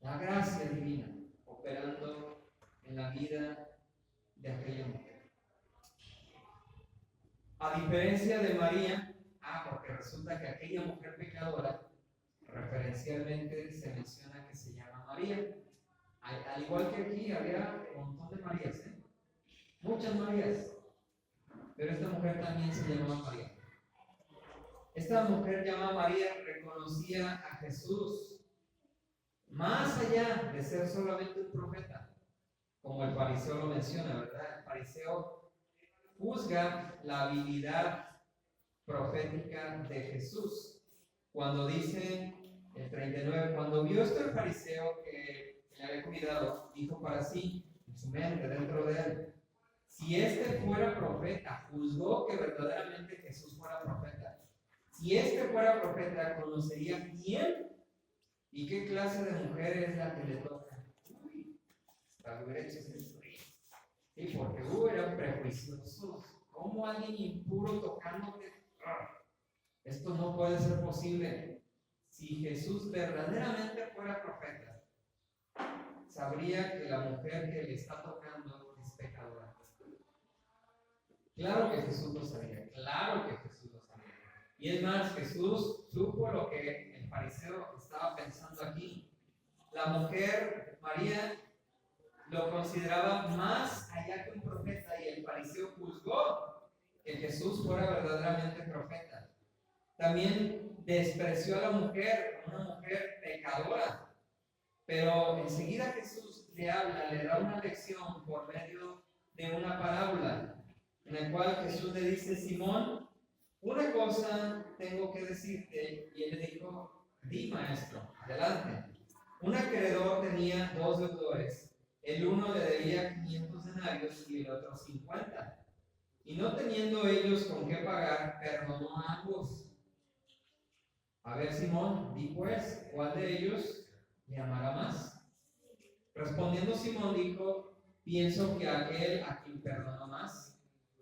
La gracia divina operando en la vida de aquella mujer. A diferencia de María, porque resulta que aquella mujer pecadora, referencialmente se menciona que se llama María. Al igual que aquí, había un montón de Marías, muchas Marías, pero esta mujer también se llamaba María. esta mujer llamada María reconocía a Jesús más allá de ser solamente un profeta, como el fariseo lo menciona, ¿verdad? El fariseo juzga la habilidad profética de Jesús. Cuando dice el 39, cuando vio esto el fariseo que le había cuidado, dijo para sí, en su mente, dentro de él, si este fuera profeta, juzgó que verdaderamente Jesús fuera profeta. Si este fuera profeta, conocería quién y qué clase de mujer es la que le toca. Uy, la hubiera hecho sufrir. Sí, porque eran prejuiciosos. ¿Cómo alguien impuro tocándote? Esto no puede ser posible. Si Jesús verdaderamente fuera profeta, sabría que la mujer que le está tocando es pecadora. Claro que Jesús lo sabía, claro que Jesús lo sabía. Y es más, Jesús supo lo que el fariseo estaba pensando aquí. La mujer, María, lo consideraba más allá que un profeta y el fariseo juzgó que Jesús fuera verdaderamente profeta. También despreció a la mujer, una mujer pecadora. Pero enseguida Jesús le habla, le da una lección por medio de una parábola, en la cual Jesús le dice, Simón, una cosa tengo que decirte. Y él le dijo, di maestro, adelante. Un acreedor tenía 2 deudores. El uno le debía 500 denarios y el otro 50. Y no teniendo ellos con qué pagar, perdonó a ambos. A ver, Simón, di pues, ¿cuál de ellos le amará más? Respondiendo Simón dijo, pienso que aquel a quien perdonó más.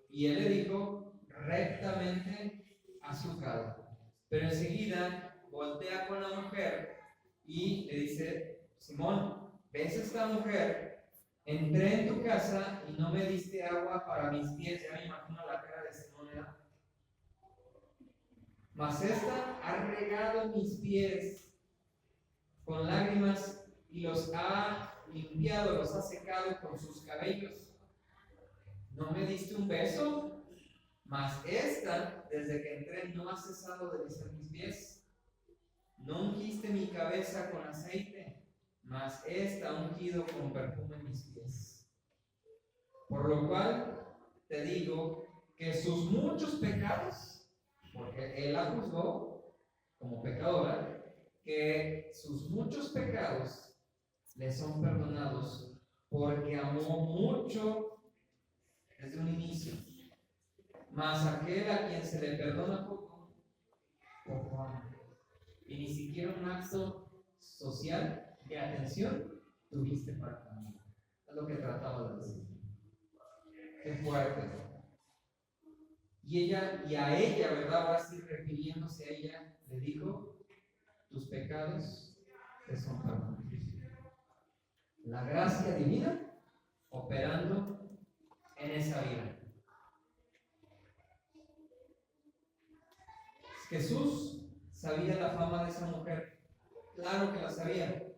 Y él le dijo, rectamente has juzgado. Pero enseguida voltea con la mujer y le dice, Simón, ¿ves esta mujer? Entré en tu casa y no me diste agua para mis pies. Ya me imagino la cara de Simón, ¿verdad? Mas esta ha regado mis pies con lágrimas y los ha limpiado, los ha secado con sus cabellos. ¿No me diste un beso? Mas esta, desde que entré, no ha cesado de besar mis pies. No ungiste mi cabeza con aceite, mas esta ha ungido con perfume mis pies. Por lo cual te digo que sus muchos pecados, porque él la juzgó como pecadora, que sus muchos pecados le son perdonados, porque amó mucho desde un inicio. Mas aquel a quien se le perdona poco, poco ama. Y ni siquiera un acto social de atención tuviste para conmigo. Es lo que trataba de decir. Qué fuerte. Y a ella, ¿verdad? Ahora sí, refiriéndose a ella, le dijo, tus pecados te son perdonados. La gracia divina operando en esa vida. Jesús sabía la fama de esa mujer, claro que la sabía,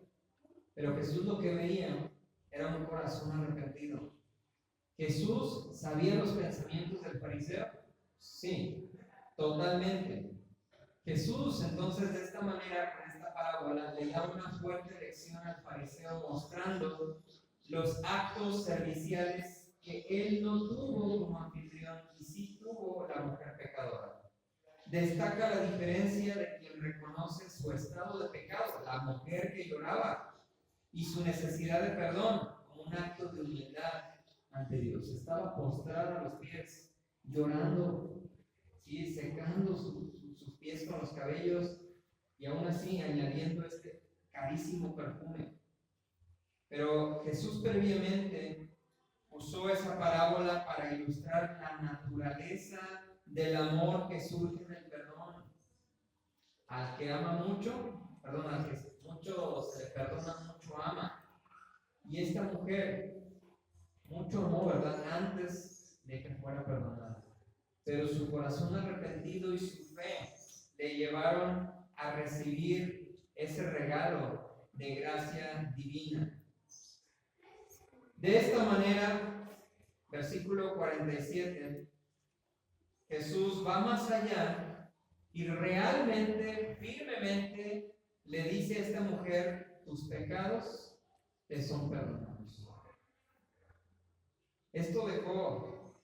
pero Jesús lo que veía era un corazón arrepentido. Jesús sabía los pensamientos del fariseo, sí, totalmente. Jesús entonces de esta manera, con esta parábola, le da una fuerte lección al fariseo, mostrando los actos serviciales que él no tuvo como anfitrión y sí tuvo la mujer pecadora. Destaca la diferencia de quien reconoce su estado de pecado, la mujer que lloraba, y su necesidad de perdón como un acto de humildad ante Dios. Estaba postrada a los pies, llorando, ¿sí? Secando sus pies con los cabellos y aún así añadiendo este carísimo perfume. Pero Jesús previamente usó esa parábola para ilustrar la naturaleza del amor que surge en el perdón. Al que ama mucho, al que mucho se le perdona, mucho ama. Y esta mujer, mucho amó, ¿verdad? Antes de que fuera perdonada. Pero su corazón arrepentido y su fe le llevaron a recibir ese regalo de gracia divina. De esta manera, versículo 47, Jesús va más allá y realmente, firmemente, le dice a esta mujer, tus pecados te son perdonados. Esto dejó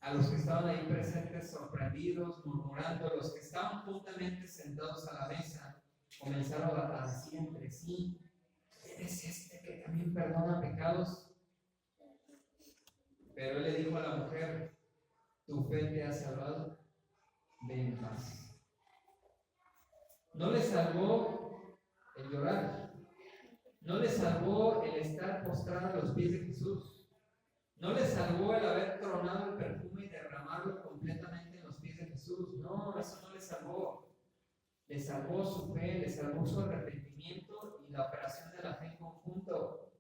a los que estaban ahí presentes sorprendidos, murmurando. Los que estaban juntamente sentados a la mesa comenzaron a decir entre sí, ¿quién es este que también perdona pecados? Pero él le dijo a la mujer, tu fe te ha salvado, ve en paz. No le salvó el llorar, no le salvó el estar postrada a los pies de Jesús, no le salvó el haber tronado el perfume y derramarlo completamente en los pies de Jesús. No, eso no le salvó. Le salvó su fe, le salvó su arrepentimiento y la operación de la fe en conjunto.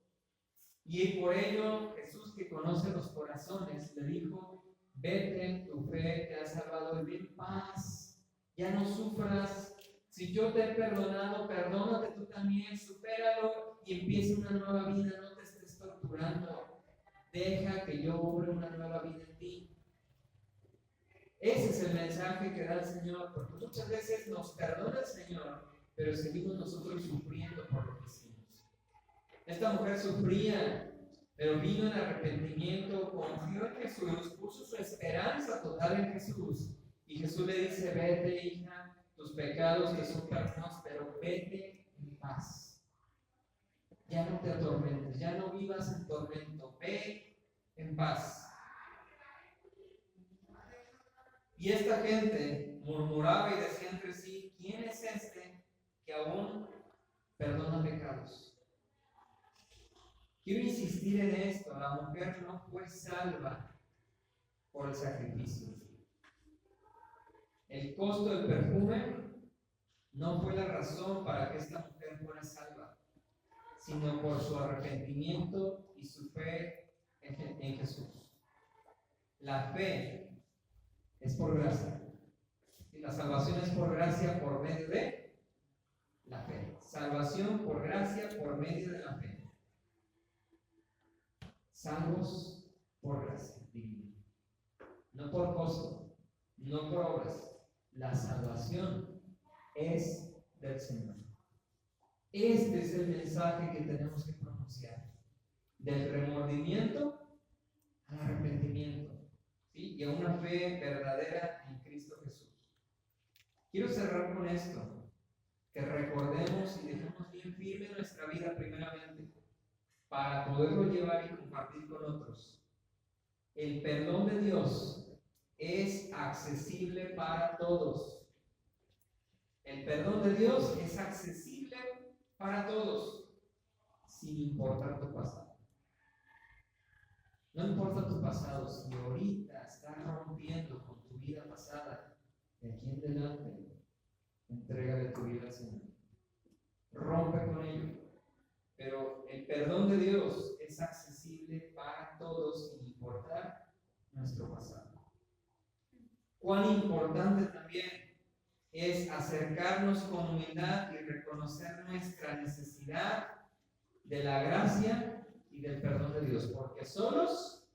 Y por ello Jesús, que conoce los corazones, le dijo, vete, tu fe te ha salvado, y ven en paz, ya no sufras. Si yo te he perdonado, perdónate tú también, supéralo y empieza una nueva vida, no te estés torturando. Deja que yo obre una nueva vida en ti. Ese es el mensaje que da el Señor, porque muchas veces nos perdona el Señor, pero seguimos nosotros sufriendo por lo que hicimos. Esta mujer sufría, pero vino en arrepentimiento, confió en Jesús, puso su esperanza total en Jesús. Y Jesús le dice, vete, hija, tus pecados te son perdonados, pero vete en paz. Ya no te atormentes, ya no vivas en tormento, ve en paz. Y esta gente murmuraba y decía entre sí, ¿quién es este que aún perdona pecados? Quiero insistir en esto, la mujer no fue salva por el sacrificio. El costo del perfume no fue la razón para que esta mujer fuera salva, sino por su arrepentimiento y su fe en Jesús. La fe es por gracia. Y la salvación es por gracia por medio de la fe. Salvación por gracia por medio de la fe. Salvos por gracia divina. No por costo, no por obras. La salvación es del Señor. Este es el mensaje que tenemos que pronunciar. Del remordimiento al arrepentimiento, ¿sí? Y a una fe verdadera en Cristo Jesús. Quiero cerrar con esto, que recordemos y dejemos bien firme nuestra vida primeramente, para poderlo llevar y compartir con otros. El perdón de Dios es accesible para todos. El perdón de Dios es accesible para todos, sin importar tu pasado. No importa tu pasado, si ahorita estás rompiendo con tu vida pasada, de aquí en adelante, entrégale tu vida al Señor. Rompe con ello. Pero el perdón de Dios es accesible para todos, sin importar nuestro pasado. Cuán importante también es acercarnos con humildad y reconocer nuestra necesidad de la gracia y del perdón de Dios, porque solos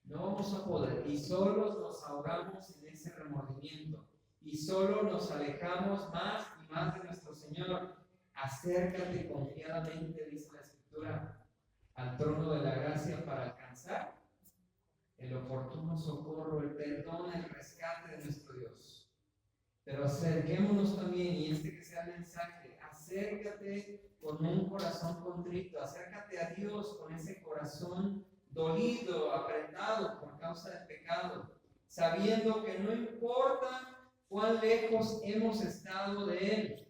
no vamos a poder, y solos nos ahogamos en ese remordimiento, y solo nos alejamos más y más de nuestro Señor. Acércate confiadamente, dice la Escritura, al trono de la gracia para alcanzar el oportuno socorro, el perdón, el rescate de nuestro Dios. Pero acerquémonos también, y que sea el mensaje, acércate con un corazón contrito, acércate a Dios con ese corazón dolido, apretado por causa del pecado, sabiendo que no importa cuán lejos hemos estado de Él,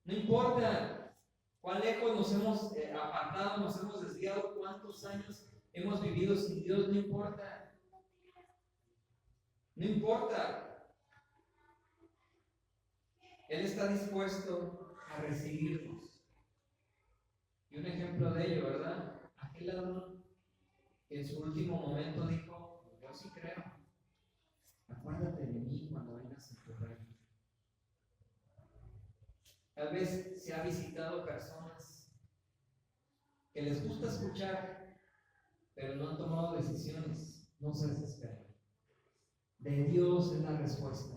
no importa cuán lejos nos hemos apartado, nos hemos desviado, cuántos años hemos vivido sin Dios, no importa. No importa. Él está dispuesto a recibirnos. Y un ejemplo de ello, ¿verdad? Aquel ladrón que en su último momento dijo, yo sí creo. Acuérdate de mí cuando vengas a tu reino. Tal vez se ha visitado personas que les gusta escuchar, pero no han tomado decisiones. No se desesperen. De Dios es la respuesta.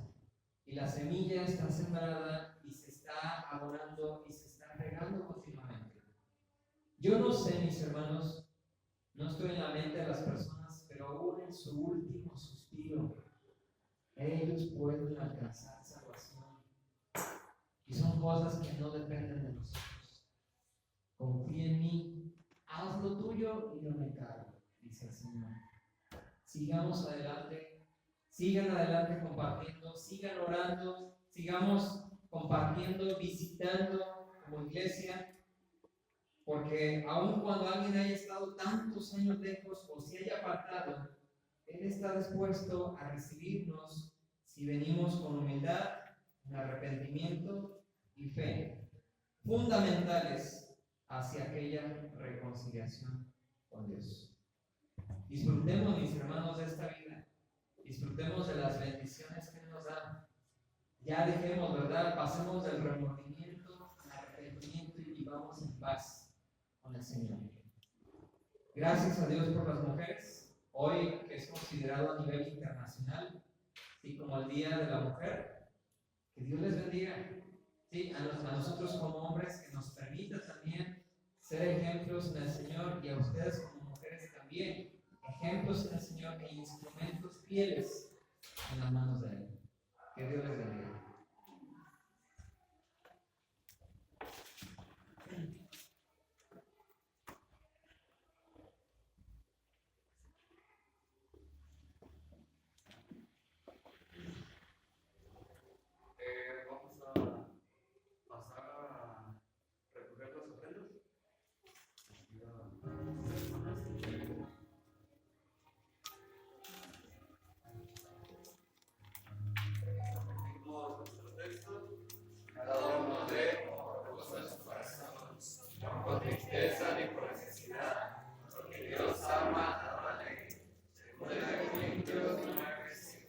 y la semilla está sembrada y se está abonando y se está regando continuamente. Yo no sé, mis hermanos, no estoy en la mente de las personas, pero aún en su último suspiro, ellos pueden alcanzar salvación. Y son cosas que no dependen de nosotros. Confía en mí, haz lo tuyo y yo me encargo, dice el Señor. Sigamos adelante, sigan adelante compartiendo, sigan orando, sigamos compartiendo, visitando como iglesia, porque aun cuando alguien haya estado tantos años lejos o se haya apartado, Él está dispuesto a recibirnos si venimos con humildad, con arrepentimiento y fe, fundamentales hacia aquella reconciliación con Dios. Disfrutemos, mis hermanos, de esta vida. Disfrutemos de las bendiciones que nos da. Ya dejemos, ¿verdad? Pasemos del remordimiento al arrepentimiento y vivamos en paz con el Señor. Gracias a Dios por las mujeres. Hoy que es considerado a nivel internacional, ¿sí? Como el Día de la Mujer. Que Dios les bendiga. ¿Sí? A nosotros como hombres, que nos permita también ser ejemplos en el Señor, y a ustedes como mujeres también, ejemplos en el Señor e instrumentos fieles en las manos de Él. Que Dios les bendiga. Vamos a pasar a recoger las ofrendas. Repetimos nuestro texto. Cada uno dé por gusto de su corazón, no por tristeza ni por necesidad, porque Dios ama a la alegre. Según el Corintios 9:5.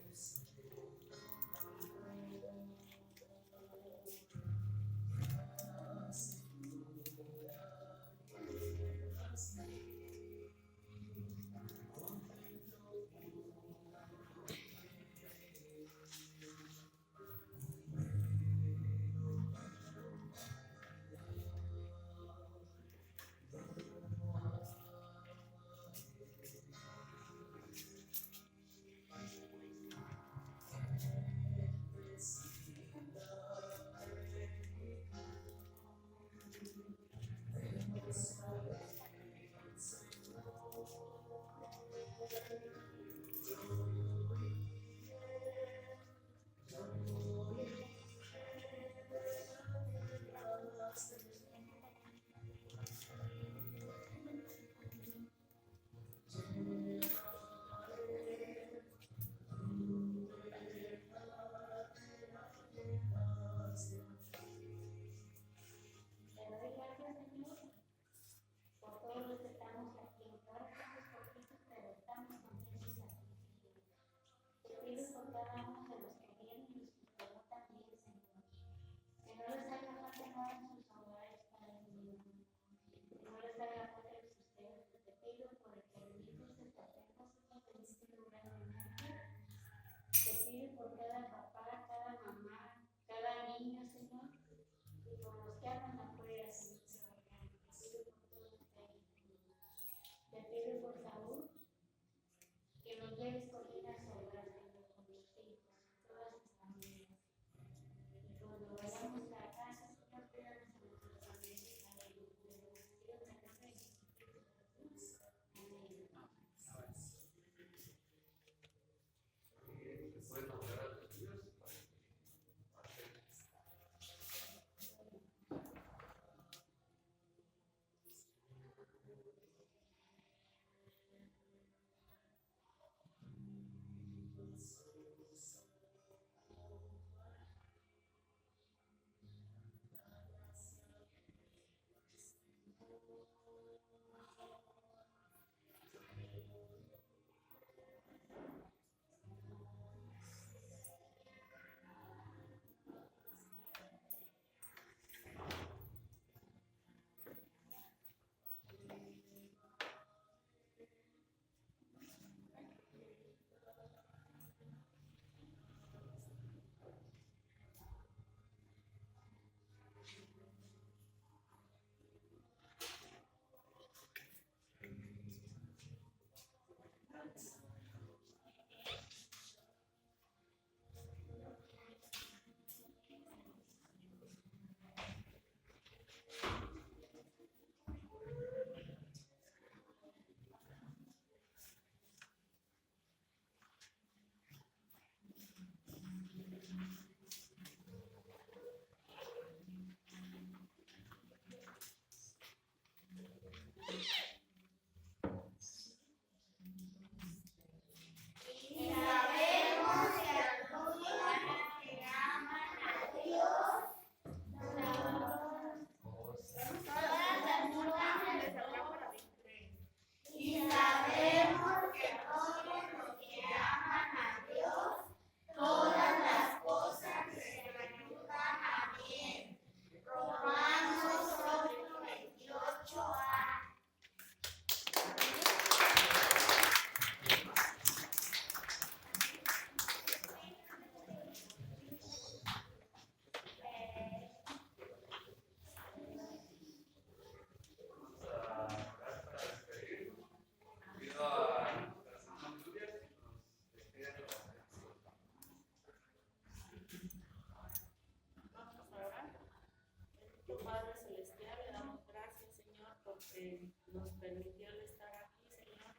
que nos permitió el estar aquí, Señor,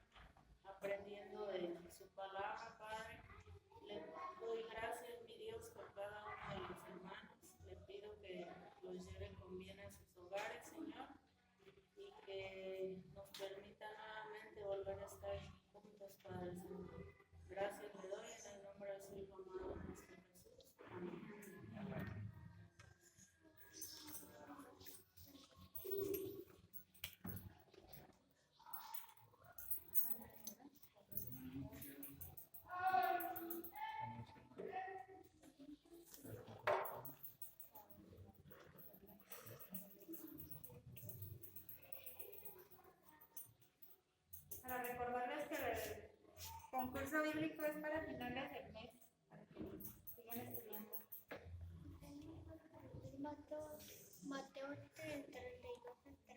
aprendiendo de su palabra, Padre. Le doy gracias, mi Dios, por cada uno de los hermanos. Le pido que los lleve con bien a sus hogares, Señor, y que nos permita nuevamente volver a estar juntos, Padre Santo. Gracias le doy en el nombre de su Hijo amado, nuestro Jesús. Amén. Para recordarles que el concurso bíblico es para finales del mes